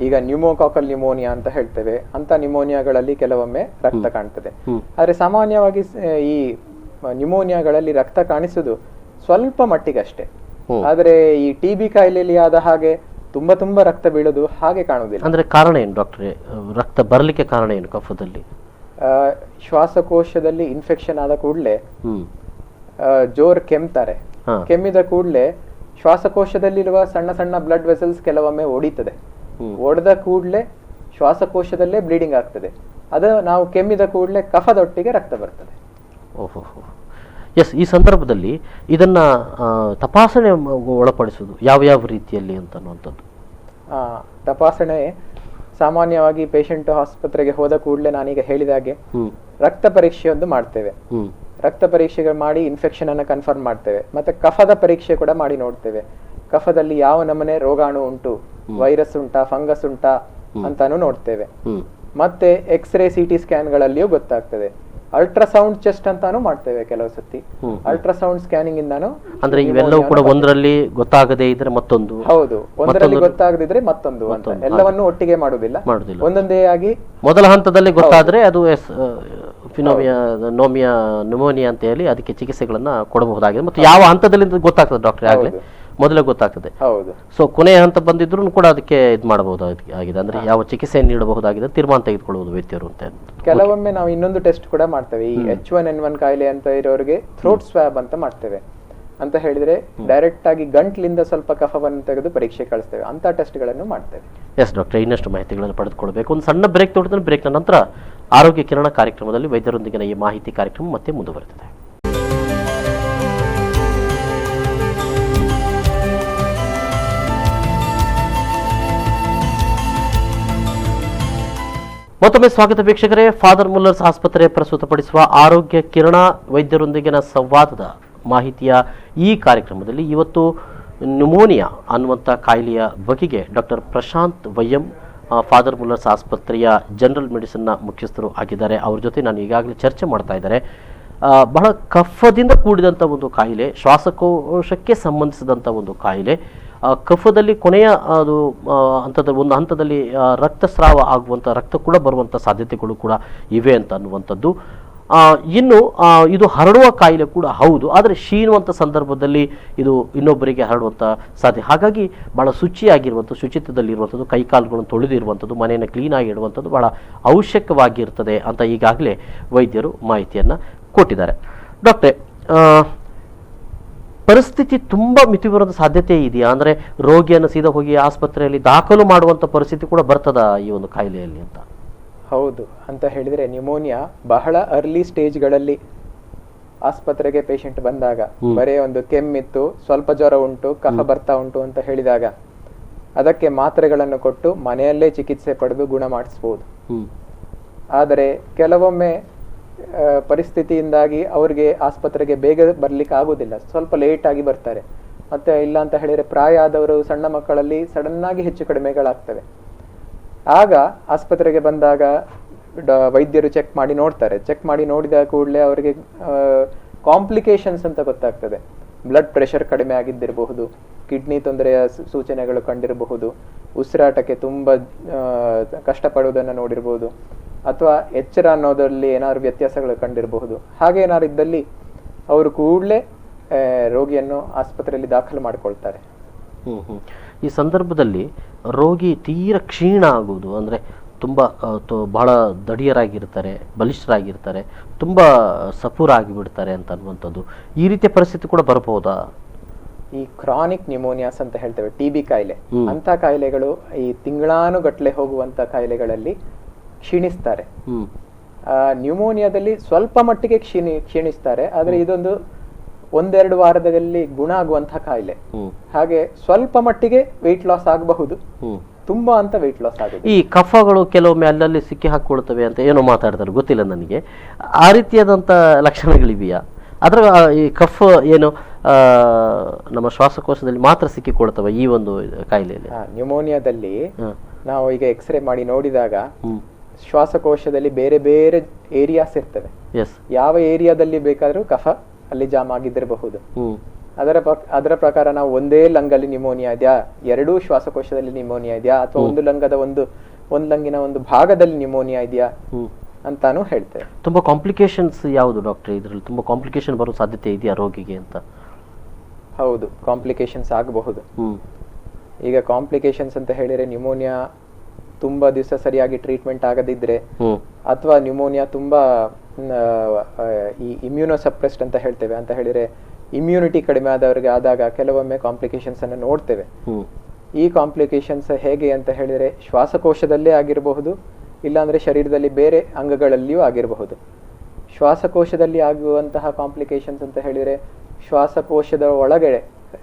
ಈಗ ನ್ಯೂಮೋಕಾಕಲ್ ನ್ಯೂಮೋನಿಯಾ ಅಂತ ಹೇಳ್ತೇವೆ. ಅಂತ ನ್ಯೂಮೋನಿಯಾಗಳಲ್ಲಿ ಕೆಲವೊಮ್ಮೆ ರಕ್ತ ಕಾಣ್ತದೆ. ಆದ್ರೆ ಸಾಮಾನ್ಯವಾಗಿ ಈ ನ್ಯೂಮೋನಿಯಾಗಳಲ್ಲಿ ರಕ್ತ ಕಾಣಿಸುದು ಸ್ವಲ್ಪ ಮಟ್ಟಿಗಷ್ಟೇ. ಆದ್ರೆ ಈ TB ಕಾಯಿಲೆಯಲ್ಲಿ ಆದ ಹಾಗೆ ತುಂಬಾ ರಕ್ತ ಬೀಳೋದು ಹಾಗೆ ಕಾಣುವುದಿಲ್ಲ. ಅಂದ್ರೆ ಕಾರಣ ಏನು ಡಾಕ್ಟ್ರೆ? ರಕ್ತ ಬರಲಿಕ್ಕೆ ಕಾರಣ ಏನು ಕಫದಲ್ಲಿ? ಶ್ವಾಸಕೋಶದಲ್ಲಿ ಇನ್ಫೆಕ್ಷನ್ ಆದ ಕೂಡಲೇ ಜೋರ್ ಕೆಮ್ತಾರೆ. ಕೆಮ್ಮಿದ ಕೂಡಲೇ ಶ್ವಾಸಕೋಶದಲ್ಲಿರುವ ಸಣ್ಣ ಸಣ್ಣ ಬ್ಲಡ್ ವೆಸಲ್ಸ್ ಕೆಲವೊಮ್ಮೆ ಒಡಿತದೆ. ಒಡೆದ ಕೂಡಲೇ ಶ್ವಾಸಕೋಶದಲ್ಲೇ ಬ್ಲೀಡಿಂಗ್ ಆಗ್ತದೆ. ಅದು ನಾವು ಕೆಮ್ಮಿದ ಕೂಡಲೇ ಕಫದೊಟ್ಟಿಗೆ ರಕ್ತ ಬರ್ತದೆ. ಓಹೋ, ಎಸ್. ಈ ಸಂದರ್ಭದಲ್ಲಿ ಇದನ್ನ ತಪಾಸಣೆ ಒಳಪಡಿಸುವುದು ಯಾವ ರೀತಿಯಲ್ಲಿ ಅಂತನ್ನುವಂಥದ್ದು? ತಪಾಸಣೆ ಸಾಮಾನ್ಯವಾಗಿ ಪೇಷಂಟ್ ಆಸ್ಪತ್ರೆಗೆ ಹೋದ ಕೂಡಲೇ ನಾನೀಗ ಹೇಳಿದ ಹಾಗೆ ರಕ್ತ ಪರೀಕ್ಷೆಯೊಂದು ಮಾಡ್ತೇವೆ. ರಕ್ತ ಪರೀಕ್ಷೆ ಮಾಡಿ ಇನ್ಫೆಕ್ಷನ್ ಅನ್ನ ಕನ್ಫರ್ಮ್ ಮಾಡ್ತೇವೆ. ಮತ್ತೆ ಕಫದ ಪರೀಕ್ಷೆ ಕೂಡ ಮಾಡಿ ನೋಡ್ತೇವೆ. ಕಫದಲ್ಲಿ ಯಾವ ನಮೂನೆ ರೋಗಾಣು ಉಂಟು, ವೈರಸ್ ಉಂಟಾ, ಫಂಗಸ್ ಉಂಟಾ ಅಂತಾನು ನೋಡ್ತೇವೆ. ಮತ್ತೆ ಎಕ್ಸ್ರೇ, CT ಸ್ಕ್ಯಾನ್ ಗಳಲ್ಲಿಯೂ ಗೊತ್ತಾಗ್ತದೆ. ಅಲ್ಟ್ರಾಸೌಂಡ್ ಚೆಸ್ಟ್ ಅಂತಾನು ಮಾಡ್ತೇವೆ ಕೆಲವು ಸತಿ. ಅಲ್ಟ್ರಾಸೌಂಡ್ ಸ್ಕ್ಯಾನಿಂಗ್ ಇಂದಾನು. ಅಂದ್ರೆ ಇವೆಲ್ಲವೂ ಕೂಡ ಒಂದರಲ್ಲಿ ಗೊತ್ತಾಗದೇ ಇದ್ರೆ ಮತ್ತೊಂದು. ಹೌದು, ಒಂದರಲ್ಲಿ ಗೊತ್ತಾಗದಿದ್ರೆ ಮತ್ತೊಂದು ಅಂತ ಎಲ್ಲವನ್ನು ಒಟ್ಟಿಗೆ ಮಾಡುದಿಲ್ಲ, ಒಂದೊಂದೇ ಆಗಿ. ಮೊದಲ ಹಂತದಲ್ಲಿ ಗೊತ್ತಾದ್ರೆ ಅದು ನ್ಯೂಮೋನಿಯಾ ಅಂತ ಹೇಳಿ ಅದಕ್ಕೆ ಚಿಕಿತ್ಸೆಗಳನ್ನ ಕೊಡಬಹುದಾಗಿದೆ. ಮತ್ತೆ ಯಾವ ಹಂತದಲ್ಲಿ ಗೊತ್ತಾಗ್ತದೆ ಡಾಕ್ಟರ್? ಆಗಲೇ ಮೊದಲೇ ಗೊತ್ತಾಗ್ತದೆ. ಹೌದು. ಸೊ ಕೊನೆಯ ಹಂತ ಬಂದಿದ್ರು ಕೂಡ ಅದಕ್ಕೆ ಇದು ಮಾಡಬಹುದಾಗಿದೆ, ಅಂದ್ರೆ ಯಾವ ಚಿಕಿತ್ಸೆಯನ್ನು ನೀಡಬಹುದಾಗಿದೆ ತೀರ್ಮಾನ ತೆಗೆದುಕೊಳ್ಳಬಹುದು ವೈದ್ಯರು ಅಂತ. ಕೆಲವೊಮ್ಮೆ ನಾವು ಇನ್ನೊಂದು ಟೆಸ್ಟ್ ಕೂಡ ಮಾಡ್ತೇವೆ, ಈ H1N1 ಕಾಯಿಲೆ ಅಂತ ಇರೋರಿಗೆ ಥ್ರೋಟ್ ಸ್ವಾಬ್ ಅಂತ ಮಾಡ್ತೇವೆ. ಅಂತ ಹೇಳಿದ್ರೆ ಡೈರೆಕ್ಟ್ ಆಗಿ ಗಂಟ್ಲಿಂದ ಸ್ವಲ್ಪ ಕಫವನ್ನು ತೆಗೆದು ಪರೀಕ್ಷೆ ಕಳಿಸ್ತೇವೆ, ಅಂತ ಟೆಸ್ಟ್ಗಳನ್ನು ಮಾಡ್ತೇವೆ. ಎಸ್ ಡಾಕ್ಟರ್, ಇನ್ನಷ್ಟು ಮಾಹಿತಿಗಳನ್ನು ಪಡೆದುಕೊಳ್ಬೇಕು. ಒಂದು ಸಣ್ಣ ಬ್ರೇಕ್ ತೊಗೊಳ್ತಾನೆ. ಬ್ರೇಕ್ನ ನಂತರ ಆರೋಗ್ಯ ಕಿರಣ ಕಾರ್ಯಕ್ರಮದಲ್ಲಿ ವೈದ್ಯರೊಂದಿಗಿನ ಈ ಮಾಹಿತಿ ಕಾರ್ಯಕ್ರಮ ಮತ್ತೆ ಮುಂದುವರೆದಿದೆ. ಮತ್ತೊಮ್ಮೆ ಸ್ವಾಗತ ವೀಕ್ಷಕರೇ. ಫಾದರ್ ಮುಲ್ಲರ್ಸ್ ಆಸ್ಪತ್ರೆ ಪ್ರಸ್ತುತಪಡಿಸುವ ಆರೋಗ್ಯ ಕಿರಣ ವೈದ್ಯರೊಂದಿಗಿನ ಸಂವಾದದ ಮಾಹಿತಿಯ ಈ ಕಾರ್ಯಕ್ರಮದಲ್ಲಿ ಇವತ್ತು ನ್ಯೂಮೋನಿಯಾ ಅನ್ನುವಂಥ ಕಾಯಿಲೆಯ ಬಗೆಗೆ doctor Prashant Y M, father Muller's ಆಸ್ಪತ್ರೆಯ ಜನರಲ್ ಮೆಡಿಸಿನ್ನ ಮುಖ್ಯಸ್ಥರು ಆಗಿದ್ದಾರೆ. ಅವ್ರ ಜೊತೆ ನಾನು ಈಗಾಗಲೇ ಚರ್ಚೆ ಮಾಡ್ತಾ ಇದ್ದಾರೆ. ಬಹಳ ಕಫದಿಂದ ಕೂಡಿದಂಥ ಒಂದು ಕಾಯಿಲೆ, ಶ್ವಾಸಕೋಶಕ್ಕೆ ಸಂಬಂಧಿಸಿದಂಥ ಒಂದು ಕಾಯಿಲೆ. ಕಫದಲ್ಲಿ ಕೊನೆಯ ಅದು ಒಂದು ಹಂತದಲ್ಲಿ ರಕ್ತಸ್ರಾವ ಆಗುವಂಥ, ರಕ್ತ ಕೂಡ ಬರುವಂಥ ಸಾಧ್ಯತೆಗಳು ಕೂಡ ಇವೆ ಅಂತ ಅನ್ನುವಂಥದ್ದು. ಇನ್ನು ಇದು ಹರಡುವ ಕಾಯಿಲೆ ಕೂಡ ಹೌದು, ಆದರೆ ಶೀನುವಂಥ ಸಂದರ್ಭದಲ್ಲಿ ಇದು ಇನ್ನೊಬ್ಬರಿಗೆ ಹರಡುವಂಥ ಸಾಧ್ಯ. ಹಾಗಾಗಿ ಬಹಳ ಶುಚಿತ್ವದಲ್ಲಿರುವಂಥದ್ದು, ಕೈಕಾಲುಗಳನ್ನು ತೊಳೆದಿರುವಂಥದ್ದು, ಮನೆಯನ್ನು ಕ್ಲೀನಾಗಿ ಇಡುವಂಥದ್ದು ಬಹಳ ಅವಶ್ಯಕವಾಗಿರ್ತದೆ ಅಂತ ಈಗಾಗಲೇ ವೈದ್ಯರು ಮಾಹಿತಿಯನ್ನು ಕೊಟ್ಟಿದ್ದಾರೆ. ಡಾಕ್ಟ್ರೇ, ಪರಿಸ್ಥಿತಿ ತುಂಬ ಮಿತಿ ಬರೋದ ಸಾಧ್ಯತೆ ಇದೆಯಾ? ಅಂದರೆ ರೋಗಿಯನ್ನು ಸೀದಾ ಹೋಗಿ ಆಸ್ಪತ್ರೆಯಲ್ಲಿ ದಾಖಲು ಮಾಡುವಂಥ ಪರಿಸ್ಥಿತಿ ಕೂಡ ಬರ್ತದ ಈ ಒಂದು ಕಾಯಿಲೆಯಲ್ಲಿ ಅಂತ? ಹೌದು. ಅಂತ ಹೇಳಿದ್ರೆ ನ್ಯೂಮೋನಿಯಾ ಬಹಳ ಅರ್ಲಿ ಸ್ಟೇಜ್ಗಳಲ್ಲಿ ಆಸ್ಪತ್ರೆಗೆ ಪೇಷಂಟ್ ಬಂದಾಗ, ಬರೇ ಒಂದು ಕೆಮ್ಮಿತ್ತು, ಸ್ವಲ್ಪ ಜ್ವರ ಉಂಟು, ಕಫ ಬರ್ತಾ ಉಂಟು ಅಂತ ಹೇಳಿದಾಗ ಅದಕ್ಕೆ ಮಾತ್ರೆಗಳನ್ನು ಕೊಟ್ಟು ಮನೆಯಲ್ಲೇ ಚಿಕಿತ್ಸೆ ಪಡೆದು ಗುಣ ಮಾಡಿಸ್ಬೋದು. ಆದರೆ ಕೆಲವೊಮ್ಮೆ ಪರಿಸ್ಥಿತಿಯಿಂದಾಗಿ ಅವ್ರಿಗೆ ಆಸ್ಪತ್ರೆಗೆ ಬೇಗ ಬರ್ಲಿಕ್ಕೆ ಆಗುದಿಲ್ಲ, ಸ್ವಲ್ಪ ಲೇಟ್ ಆಗಿ ಬರ್ತಾರೆ. ಮತ್ತೆ ಇಲ್ಲ ಅಂತ ಹೇಳಿದ್ರೆ ಪ್ರಾಯ ಆದವರು, ಸಣ್ಣ ಮಕ್ಕಳಲ್ಲಿ ಸಡನ್ ಆಗಿ ಹೆಚ್ಚು ಕಡಿಮೆಗಳಾಗ್ತವೆ. ಆಗ ಆಸ್ಪತ್ರೆಗೆ ಬಂದಾಗ ವೈದ್ಯರು ಚೆಕ್ ಮಾಡಿ ನೋಡ್ತಾರೆ. ಚೆಕ್ ಮಾಡಿ ನೋಡಿದ ಕೂಡಲೇ ಅವರಿಗೆ ಕಾಂಪ್ಲಿಕೇಶನ್ಸ್ ಅಂತ ಗೊತ್ತಾಗ್ತದೆ. ಬ್ಲಡ್ ಪ್ರೆಷರ್ ಕಡಿಮೆ ಆಗಿದ್ದಿರಬಹುದು, ಕಿಡ್ನಿ ತೊಂದರೆಯ ಸೂಚನೆಗಳು ಕಂಡಿರಬಹುದು, ಉಸಿರಾಟಕ್ಕೆ ತುಂಬಾ ಕಷ್ಟಪಡುವುದನ್ನು ನೋಡಿರ್ಬೋದು, ಅಥವಾ ಎಚ್ಚರ ಅನ್ನೋದರಲ್ಲಿ ಏನಾದ್ರು ವ್ಯತ್ಯಾಸಗಳು ಕಂಡಿರಬಹುದು. ಹಾಗೆ ಏನಾದ್ರು ಇದ್ದಲ್ಲಿ ಅವರು ಕೂಡಲೇ ರೋಗಿಯನ್ನು ಆಸ್ಪತ್ರೆಯಲ್ಲಿ ದಾಖಲು ಮಾಡಿಕೊಳ್ತಾರೆ. ಈ ಸಂದರ್ಭದಲ್ಲಿ ರೋಗಿ ತೀರ ಕ್ಷೀಣ ಆಗುವುದು, ಅಂದರೆ ತುಂಬ ಬಹಳ ದಡಿಯರಾಗಿರ್ತಾರೆ, ಬಲಿಷ್ಠರಾಗಿರ್ತಾರೆ, ತುಂಬ ಸಪೂರಾಗಿಬಿಡ್ತಾರೆ ಅಂತ ಅನ್ನುವಂಥದ್ದು, ಈ ರೀತಿಯ ಪರಿಸ್ಥಿತಿ ಕೂಡ ಬರಬಹುದಾ? ಈ ಕ್ರಾನಿಕ್ ನ್ಯೂಮೋನಿಯಾಸ್ ಅಂತ ಹೇಳ್ತೇವೆ, TB ಕಾಯಿಲೆ, ಅಂತ ಕಾಯಿಲೆಗಳು ಈ ತಿಂಗಳಾನುಗಟ್ಲೆ ಹೋಗುವಂತ ಕಾಯಿಲೆಗಳಲ್ಲಿ ಕ್ಷೀಣಿಸ್ತಾರೆ. ನ್ಯೂಮೋನಿಯಾದಲ್ಲಿ ಸ್ವಲ್ಪ ಮಟ್ಟಿಗೆ ಕ್ಷೀಣಿಸ್ತಾರೆ, ಆದ್ರೆ ಇದೊಂದು ಒಂದೆರಡು ವಾರದಲ್ಲಿ ಗುಣ ಆಗುವಂತಹ ಕಾಯಿಲೆ. ಹಾಗೆ ಸ್ವಲ್ಪ ಮಟ್ಟಿಗೆ ವೆಯ್ಟ್ ಲಾಸ್ ಆಗಬಹುದು, ತುಂಬಾ ಅಂತ ವೆಯ್ಟ್ ಲಾಸ್ ಆಗುತ್ತೆ. ಈ ಕಫಗಳು ಕೆಲವೊಮ್ಮೆ ಅಲ್ಲಲ್ಲಿ ಸಿಕ್ಕಿ ಹಾಕೊಳ್ತವೆ ಅಂತ ಏನೋ ಮಾತಾಡ್ತಾರೆ, ಗೊತ್ತಿಲ್ಲ ನನಗೆ. ಆ ರೀತಿಯಾದಂಥ ಲಕ್ಷಣಗಳಿವೆಯಾ? ಅದರ ಈ ಕಫ ಏನು ನಮ್ಮ ಶ್ವಾಸಕೋಶದಲ್ಲಿ ಮಾತ್ರ ಸಿಕ್ಕಿಕೊಳ್ತವೆ ಈ ಒಂದು ಕಾಯಿಲೆಯಲ್ಲಿ? ನ್ಯೂಮೋನಿಯಾದಲ್ಲಿ ನಾವು ಈಗ ಎಕ್ಸ್ರೇ ಮಾಡಿ ನೋಡಿದಾಗ ಶ್ವಾಸಕೋಶದಲ್ಲಿ ಬೇರೆ ಬೇರೆ ಏರಿಯಾಸ್ ಇರ್ತವೆ. ಯಾವ ಏರಿಯಾದಲ್ಲಿ ಬೇಕಾದ್ರೂ ಕಫ ಅಲ್ಲಿ ಜಾಮ್ ಆಗಿದ್ದಿರಬಹುದು. ಅದರ ಪ್ರಕಾರ ನಾವು ಒಂದೇ ಲಂಗಲ್ಲಿ ನ್ಯೂಮೋನಿಯಾ ಇದೆಯಾ, ಎರಡೂ ಶ್ವಾಸಕೋಶದಲ್ಲಿ ನ್ಯೂಮೋನಿಯಾ ಇದೆಯಾ, ಅಥವಾ ಒಂದು ಲಂಗಿನ ಒಂದು ಭಾಗದಲ್ಲಿ ನ್ಯೂಮೋನಿಯಾ ಇದೆಯಾ ಅಂತಾನು ಹೇಳ್ತೇವೆ. ತುಂಬಾ ಕಾಂಪ್ಲಿಕೇಶನ್ಸ್ ಯಾವುದು ಡಾಕ್ಟರ್? ಇದರಲ್ಲಿ ತುಂಬಾ ಕಾಂಪ್ಲಿಕೇಶನ್ ಬರೋ ಸಾಧ್ಯತೆ ಇದೆಯಾ ರೋಗಿಗೆ ಅಂತ? ಹೌದು, ಕಾಂಪ್ಲಿಕೇಶನ್ಸ್ ಆಗಬಹುದು. ಈಗ ಕಾಂಪ್ಲಿಕೇಶನ್ಸ್ ಅಂತ ಹೇಳಿದ್ರೆ ನ್ಯೂಮೋನಿಯಾ ತುಂಬಾ ದಿವಸ ಸರಿಯಾಗಿ ಟ್ರೀಟ್ಮೆಂಟ್ ಆಗದಿದ್ರೆ, ಅಥವಾ ನ್ಯೂಮೋನಿಯಾ ತುಂಬಾ ಈ ಇಮ್ಯುನೋಸಪ್ರೆಸ್ಡ್ ಅಂತ ಹೇಳ್ತೇವೆ, ಅಂತ ಹೇಳಿದ್ರೆ ಇಮ್ಯುನಿಟಿ ಕಡಿಮೆ ಆದವರಿಗೆ ಆದಾಗ ಕೆಲವೊಮ್ಮೆ ಕಾಂಪ್ಲಿಕೇಶನ್ಸ್ ಅನ್ನು ನೋಡ್ತೇವೆ. ಈ ಕಾಂಪ್ಲಿಕೇಶನ್ಸ್ ಹೇಗೆ ಅಂತ ಹೇಳಿದ್ರೆ ಶ್ವಾಸಕೋಶದಲ್ಲೇ ಆಗಿರಬಹುದು, ಇಲ್ಲಾಂದ್ರೆ ಶರೀರದಲ್ಲಿ ಬೇರೆ ಅಂಗಗಳಲ್ಲಿಯೂ ಆಗಿರಬಹುದು. ಶ್ವಾಸಕೋಶದಲ್ಲಿ ಆಗುವಂತಹ ಕಾಂಪ್ಲಿಕೇಶನ್ಸ್ ಅಂತ ಹೇಳಿದ್ರೆ ಶ್ವಾಸಕೋಶದ ಒಳಗಡೆ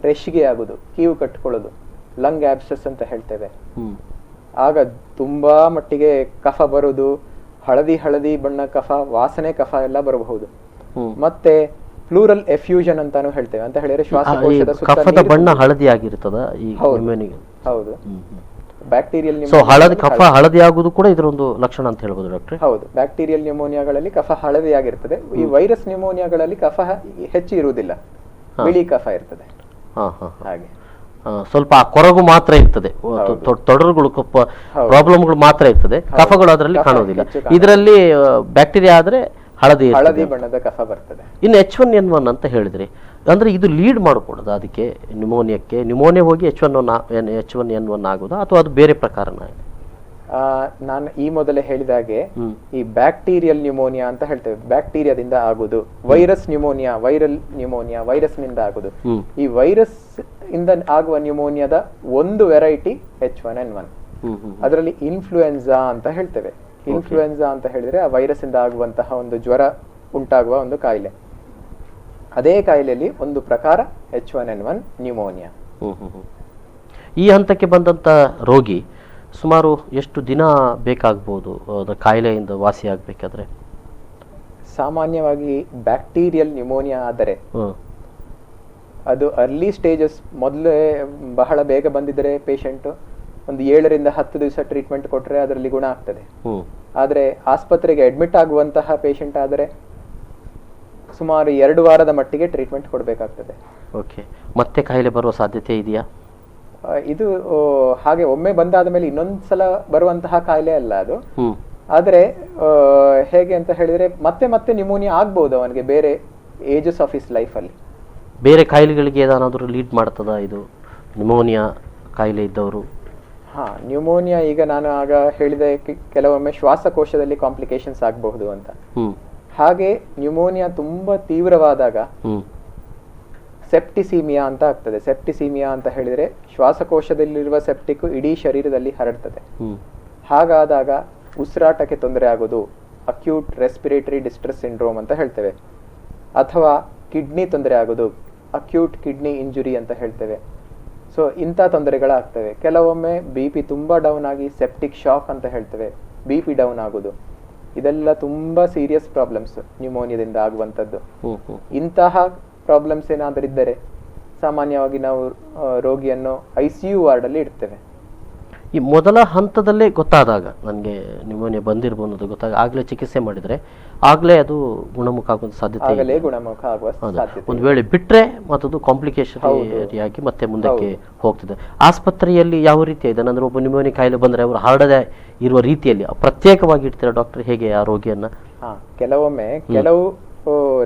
ರೆಶ್ಗೆ ಆಗುದು, ಕೀವು ಕಟ್ಕೊಳ್ಳೋದು, ಲಂಗ್ ಆಬ್ಸೆಸ್ ಅಂತ ಹೇಳ್ತೇವೆ. ಆಗ ತುಂಬಾ ಮಟ್ಟಿಗೆ ಕಫ ಬರುವುದು, ಹಳದಿ ಬಣ್ಣ ಕಫ, ವಾಸನೆ ಕಫ ಎಲ್ಲ ಬರಬಹುದು. ಮತ್ತೆ ಪ್ಲೂರಲ್ ಎಫ್ಯೂಷನ್ ಅಂತಾನು ಹೇಳ್ತೇವೆ, ಅಂತ ಹೇಳಿದ್ರೆ ಶ್ವಾಸಕೋಶದ ಕಫದ ಬಣ್ಣ ಹಳದಿ ಆಗಿರ್ತದ. ಹೌದು, ಬ್ಯಾಕ್ಟೀರಿಯಲ್ ಕಫ ಹಳದಿ ಆಗುವುದು ಕೂಡ ಇದರ ಒಂದು ಲಕ್ಷಣ ಅಂತ ಹೇಳ್ಬೋದು ಡಾಕ್ಟರ್? ಹೌದು, ಬ್ಯಾಕ್ಟೀರಿಯಲ್ ನ್ಯೂಮೋನಿಯಾಗಳಲ್ಲಿ ಕಫ ಹಳದಿ ಆಗಿರ್ತದೆ. ಈ ವೈರಸ್ ನ್ಯೂಮೋನಿಯಾಗಳಲ್ಲಿ ಕಫ ಹೆಚ್ಚು ಇರುವುದಿಲ್ಲ, ಬಿಳಿ ಕಫ ಇರ್ತದೆ. ಹಾಗೆ ಸ್ವಲ್ಪ ಕೊರಗು ಮಾತ್ರ ಇರ್ತದೆ, ತೊಡರುಗಳು ಪ್ರಾಬ್ಲಮ್ಗಳು ಮಾತ್ರ ಇರ್ತದೆ, ಕಫಗಳು ಅದರಲ್ಲಿ ಕಾಣುವುದಿಲ್ಲ. ಇದರಲ್ಲಿ ಬ್ಯಾಕ್ಟೀರಿಯಾ ಆದ್ರೆ ಹಳದಿ ಬಣ್ಣದ ಕಫ ಬರ್ತದೆ. ಇನ್ನು H1N1 ಅಂತ ಹೇಳಿದ್ರಿ, ಅಂದರೆ ಇದು ಲೀಡ್ ಮಾಡಿಕೊಡೋದು ಅದಕ್ಕೆ ನ್ಯೂಮೋನಿಯಾ ಹೋಗಿ H1N1 ಆಗೋದಾ ಅಥವಾ ಅದು ಬೇರೆ ಪ್ರಕಾರನ? ನಾನು ಈ ಮೊದಲೇ ಹೇಳಿದಾಗೆ ಈ ಬ್ಯಾಕ್ಟೀರಿಯಲ್ ನ್ಯೂಮೋನಿಯಾ ಅಂತ ಹೇಳ್ತೇವೆ, ಬ್ಯಾಕ್ಟೀರಿಯಾದಿಂದ ಆಗುದು. ವೈರಲ್ ನ್ಯೂಮೋನಿಯಾ ವೈರಸ್ ನಿಂದ ಆಗುದು. ಈ ವೈರಸ್ ಇಂದ ಆಗುವ ನ್ಯೂಮೋನಿಯಾದ ಒಂದು ವೆರೈಟಿ H1N1. ಅದರಲ್ಲಿ ಇನ್ಫ್ಲೂಯೆನ್ಸಾ ಅಂತ ಹೇಳ್ತೇವೆ. ಇನ್ಫ್ಲೂಯೆನ್ಸಾ ಅಂತ ಹೇಳಿದ್ರೆ ಆ ವೈರಸ್ ಇಂದ ಆಗುವಂತಹ ಒಂದು ಜ್ವರ ಉಂಟಾಗುವ ಒಂದು ಕಾಯಿಲೆ. ಅದೇ ಕಾಯಿಲೆಯಲ್ಲಿ ಒಂದು ಪ್ರಕಾರ H1N1 ನ್ಯೂಮೋನಿಯಾ. ಈ ಹಂತಕ್ಕೆ ಬಂದಂತ ರೋಗಿ ಸುಮಾರು ಎಷ್ಟು ದಿನ ಬೇಕಾಗಬಹುದು ಕಾಯಿಲೆಯಿಂದ ವಾಸಿ ಆಗ್ಬೇಕಾದ್ರೆ? ಸಾಮಾನ್ಯವಾಗಿ ಬ್ಯಾಕ್ಟೀರಿಯಲ್ ನ್ಯೂಮೋನಿಯಾ ಆದರೆ ಅದು ಅರ್ಲಿ ಸ್ಟೇಜಸ್, ಮೊದಲೇ ಬಹಳ ಬೇಗ ಬಂದಿದ್ರೆ ಪೇಷಂಟ್ ಒಂದು 7 ರಿಂದ 10 ದಿವಸ ಟ್ರೀಟ್ಮೆಂಟ್ ಕೊಟ್ರೆ ಅದರಲ್ಲಿ ಗುಣ ಆಗ್ತದೆ. ಆದ್ರೆ ಆಸ್ಪತ್ರೆಗೆ ಅಡ್ಮಿಟ್ ಆಗುವಂತಹ ಪೇಷಂಟ್ ಆದರೆ ಸುಮಾರು 2 ವಾರದ ಮಟ್ಟಿಗೆ ಟ್ರೀಟ್ಮೆಂಟ್ ಕೊಡಬೇಕಾಗ್ತದೆ. ಓಕೆ, ಮತ್ತೆ ಕಾಯಿಲೆ ಬರುವ ಸಾಧ್ಯತೆ ಇದೆಯಾ? ಇದು ಹಾಗೆ ಒಮ್ಮೆ ಬಂದಾದ ಮೇಲೆ ಇನ್ನೊಂದ್ಸಲ ಬರುವಂತಹ ಕಾಯಿಲೆ ಅಲ್ಲ ಅದು. ಆದ್ರೆ ಹೇಗೆ ಅಂತ ಹೇಳಿದ್ರೆ ಮತ್ತೆ ಮತ್ತೆ ನ್ಯೂಮೋನಿಯಾ ಆಗ್ಬಹುದು ಅವನಿಗೆ ಬೇರೆ ಏಜಸ್ ಆಫ್ ಹಿಸ್ ಲೈಫ್ ಅಲ್ಲಿ. ಬೇರೆ ಕಾಯಿಲೆಗಳಿಗೆ ಏನಾದರೂ ಲೀಡ್ ಮಾಡ್ತದ ಇದು ನ್ಯೂಮೋನಿಯಾ ಕಾಯಿಲೆ ಇದ್ದವರು? ನ್ಯೂಮೋನಿಯಾ ಈಗ ನಾನು ಆಗ ಹೇಳಿದ ಕೆಲವೊಮ್ಮೆ ಶ್ವಾಸಕೋಶದಲ್ಲಿ ಕಾಂಪ್ಲಿಕೇಶನ್ಸ್ ಆಗಬಹುದು ಅಂತ. ಹಾಗೆ ನ್ಯೂಮೋನಿಯಾ ತುಂಬಾ ತೀವ್ರವಾದಾಗ ಸೆಪ್ಟಿಸೀಮಿಯಾ ಅಂತ ಆಗ್ತದೆ. ಸೆಪ್ಟಿಸೀಮಿಯಾ ಅಂತ ಹೇಳಿದ್ರೆ ಶ್ವಾಸಕೋಶದಲ್ಲಿರುವ ಸೆಪ್ಟಿಕ್ ಇಡೀ ಶರೀರದಲ್ಲಿ ಹರಡ್ತದೆ. ಹಾಗಾದಾಗ ಉಸಿರಾಟಕ್ಕೆ ತೊಂದರೆ ಆಗೋದು, ಅಕ್ಯೂಟ್ ರೆಸ್ಪಿರೇಟರಿ ಡಿಸ್ಟ್ರೆಸ್ ಸಿಂಡ್ರೋಮ್ ಅಂತ ಹೇಳ್ತೇವೆ. ಅಥವಾ ಕಿಡ್ನಿ ತೊಂದರೆ ಆಗೋದು, ಅಕ್ಯೂಟ್ ಕಿಡ್ನಿ ಇಂಜುರಿ ಅಂತ ಹೇಳ್ತೇವೆ. ಸೊ ಇಂಥ ತೊಂದರೆಗಳಾಗ್ತವೆ. ಕೆಲವೊಮ್ಮೆ BP ತುಂಬಾ ಡೌನ್ ಆಗಿ ಸೆಪ್ಟಿಕ್ ಶಾಕ್ ಅಂತ ಹೇಳ್ತೇವೆ, BP ಡೌನ್ ಆಗೋದು. ಇದೆಲ್ಲ ತುಂಬಾ ಸೀರಿಯಸ್ ಪ್ರಾಬ್ಲಮ್ಸ್ ನ್ಯೂಮೋನಿಯಾದಿಂದ ಆಗುವಂಥದ್ದು. ಇಂತಹ ಪ್ರಾಬ್ಲಮ್ಸ್ ಏನಾದರೂ ಇದ್ದರೆ ಸಾಮಾನ್ಯವಾಗಿ ನಾವು ರೋಗಿಯನ್ನು ICU ವಾರ್ಡ್ ಅಲ್ಲಿ ಇಡ್ತೇವೆ. ಈ ಮೊದಲ ಹಂತದಲ್ಲೇ ಗೊತ್ತಾದಾಗ ನನಗೆ ನ್ಯೂಮೋನಿಯಾ ಬಂದಿರಬಹುದು ಅನ್ನೋದು ಗೊತ್ತಾಗ ಆಗಲೇ ಚಿಕಿತ್ಸೆ ಮಾಡಿದ್ರೆ ಆಗಲೇ ಅದು ಗುಣಮುಖ ಆಗುವ ಸಾಧ್ಯತೆ, ಆಗಲೇ ಗುಣಮುಖ ಆಗುವ ಸಾಧ್ಯತೆ. ಒಂದು ವೇಳೆ ಬಿಟ್ರೆ ಮತ್ತದು ಕಾಂಪ್ಲಿಕೇಶನ್ ಆಗಿ ಮತ್ತೆ ಮುಂದಕ್ಕೆ ಹೋಗ್ತದೆ. ಆಸ್ಪತ್ರೆಯಲ್ಲಿ ಯಾವ ರೀತಿ ಇದೆ ಅಂದ್ರೆ ಒಬ್ಬ ನ್ಯೂಮೋನಿಯಾ ಕಾಯಿಲೆ ಬಂದ್ರೆ ಅವರು ಹರಡದೆ ಇರುವ ರೀತಿಯಲ್ಲಿ ಪ್ರತ್ಯೇಕವಾಗಿ ಇಡ್ತೀರಾ ಡಾಕ್ಟರ್ ಹೇಗೆ ಆ ರೋಗಿಯನ್ನ? ಕೆಲವೊಮ್ಮೆ ಕೆಲವು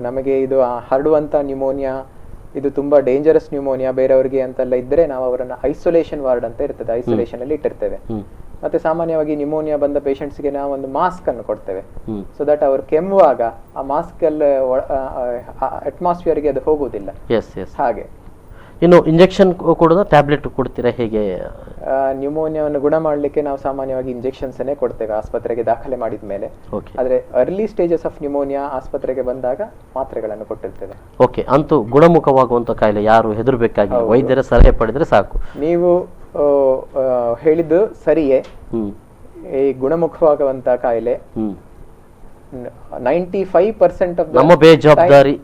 ನಮಗೆ ಇದು ಹರಡುವಂತ ನ್ಯೂಮೋನಿಯಾ, ಇದು ತುಂಬಾ ಡೇಂಜರಸ್ ನ್ಯೂಮೋನಿಯಾ ಬೇರೆಯವರಿಗೆ ಅಂತೆಲ್ಲ ಇದ್ರೆ ನಾವು ಅವರನ್ನ ಐಸೋಲೇಷನ್ ವಾರ್ಡ್ ಅಂತ ಇರ್ತದೆ, ಐಸೋಲೇಷನ್ ಅಲ್ಲಿ ಇಟ್ಟಿರ್ತೇವೆ. ಮತ್ತೆ ಸಾಮಾನ್ಯವಾಗಿ ನ್ಯೂಮೋನಿಯಾ ಬಂದ ಪೇಷಂಟ್ಸ್ಗೆ ನಾವು ಒಂದು ಮಾಸ್ಕ್ ಅನ್ನು ಕೊಡ್ತೇವೆ. ಸೊ ದಟ್ ಅವರು ಕೆಮ್ಮುವಾಗ ಆ ಮಾಸ್ಕ್ ಅಲ್ಲಿ ಅಟ್ಮಾಸ್ಫಿಯರ್ಗೆ ಅದು ಹೋಗುವುದಿಲ್ಲ. ಹಾಗೆ ಇನ್ನು ಇಂಜೆಕ್ಷನ್ ಕೊಡೋದು ಟ್ಯಾಬ್ಲೆಟ್ ಕೊಡ್ತೀರಾ ಹೇಗೆ? ನ್ಯೂಮೋನಿಯಾವನ್ನು ಗುಣ ಮಾಡಲಿಕ್ಕೆ ನಾವು ಸಾಮಾನ್ಯವಾಗಿ ಇಂಜೆಕ್ಷನ್ಸ್ ಅನ್ನೇ ಕೊಡ್ತೇವೆ ಆಸ್ಪತ್ರೆಗೆ ದಾಖಲೆ ಮಾಡಿದ ಮೇಲೆ. ಆದ್ರೆ ಅರ್ಲಿ ಸ್ಟೇಜಸ್ ಆಫ್ ನ್ಯೂಮೋನಿಯಾ ಆಸ್ಪತ್ರೆಗೆ ಬಂದಾಗ ಮಾತ್ರೆಗಳನ್ನು ಕೊಟ್ಟಿರ್ತೇವೆ. ಓಕೆ, ಅಂತೂ ಗುಣಮುಖವಾಗುವಂತ ಕಾಯಿಲೆ ಯಾರು ಹೆದರ್ಬೇಕಾಗಿ ವೈದ್ಯರ ಸಲಹೆ ಪಡೆದ್ರೆ ಸಾಕು. ನೀವು ಹೇಳಿದ್ದು ಸರಿಯೇ. ಈ ಗುಣಮುಖವಾಗುವಂತ ಕಾಯಿಲೆ 95% ಆಫ್ ನಮ್ಮ ಬೇಜವಾಬ್ದಾರಿ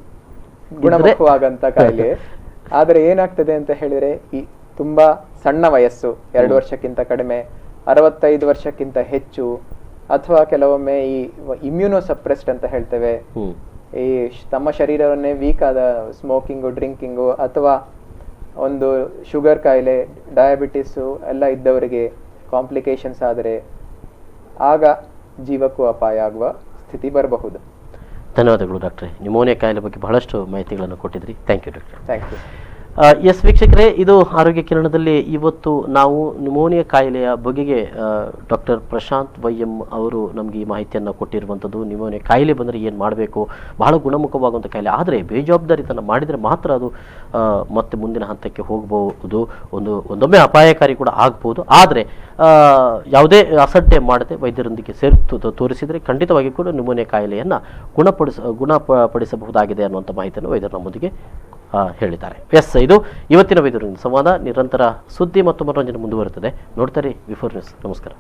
ಗುಣಮುಖವಾಗಂತ ಕಾಯಿಲೆ. ಆದ್ರೆ ಏನಾಗ್ತದೆ ಅಂತ ಹೇಳಿದ್ರೆ ಈ ತುಂಬಾ ಸಣ್ಣ ವಯಸ್ಸು, 2 ವರ್ಷಕ್ಕಿಂತ ಕಡಿಮೆ, 65 ವರ್ಷಕ್ಕಿಂತ ಹೆಚ್ಚು, ಅಥವಾ ಕೆಲವೊಮ್ಮೆ ಈ ಇಮ್ಯುನೋಸಪ್ರೆಸ್ಡ್ ಅಂತ ಹೇಳ್ತೇವೆ, ಈ ತಮ್ಮ ಶರೀರವನ್ನೇ ವೀಕ್ ಆದ ಸ್ಮೋಕಿಂಗು, ಡ್ರಿಂಕಿಂಗು, ಅಥವಾ ಒಂದು ಶುಗರ್ ಕಾಯಿಲೆ, ಡಯಾಬಿಟಿಸ್ ಎಲ್ಲ ಇದ್ದವರಿಗೆ ಕಾಂಪ್ಲಿಕೇಶನ್ಸ್ ಆದರೆ ಆಗ ಜೀವಕ್ಕೂ ಅಪಾಯ ಆಗುವ ಸ್ಥಿತಿ ಬರಬಹುದು. ಧನ್ಯವಾದಗಳು ಡಾಕ್ಟ್ರೆ. ನ್ಯೂಮೋನಿಯಾ ಕಾಯಿಲೆ ಬಗ್ಗೆ ಬಹಳಷ್ಟು ಮಾಹಿತಿಗಳನ್ನು ಕೊಟ್ಟಿದ್ರಿ. Thank you doctor. Thank you. Yes ವೀಕ್ಷಕರೇ, ಇದು ಆರೋಗ್ಯ ಕಿರಣದಲ್ಲಿ ಇವತ್ತು ನಾವು ನ್ಯೂಮೋನಿಯಾ ಕಾಯಿಲೆಯ ಬಗೆಗೆ ಡಾಕ್ಟರ್ ಪ್ರಶಾಂತ್ ವೈಎಂ ಅವರು ನಮಗೆ ಈ ಮಾಹಿತಿಯನ್ನು ಕೊಟ್ಟಿರುವಂಥದ್ದು. ನ್ಯೂಮೋನಿಯಾ ಕಾಯಿಲೆ ಬಂದರೆ ಏನು ಮಾಡಬೇಕು, ಬಹಳ ಗುಣಮುಖವಾಗುವಂಥ ಕಾಯಿಲೆ, ಆದರೆ ಬೇಜವಾಬ್ದಾರಿತನ ಮಾಡಿದರೆ ಮಾತ್ರ ಅದು ಮತ್ತೆ ಮುಂದಿನ ಹಂತಕ್ಕೆ ಹೋಗಬಹುದು, ಒಂದೊಮ್ಮೆ ಅಪಾಯಕಾರಿ ಕೂಡ ಆಗ್ಬೋದು. ಆದರೆ ಯಾವುದೇ ಅಸಡ್ಡೆ ಮಾಡದೆ ವೈದ್ಯರೊಂದಿಗೆ ತೋರಿಸಿದರೆ ಖಂಡಿತವಾಗಿ ಕೂಡ ನ್ಯೂಮೋನಿಯಾ ಕಾಯಿಲೆಯನ್ನು ಗುಣಪಡಿಸಬಹುದಾಗಿದೆ ಅನ್ನುವಂಥ ಮಾಹಿತಿಯನ್ನು ವೈದ್ಯರು ನಮ್ಮೊಂದಿಗೆ ಹೇಳಿದ್ದಾರೆ. ಎಸ್, ಇದು ಇವತ್ತಿನ ವೈದ್ಯರೊಂದಿಗೆ ಸಂವಾದ. ನಿರಂತರ ಸುದ್ದಿ ಮತ್ತು ಮನೋರಂಜನೆ ಮುಂದುವರುತ್ತದೆ. ನೋಡ್ತಾರೆ ವಿಫೋರ್ ನ್ಯೂಸ್. ನಮಸ್ಕಾರ.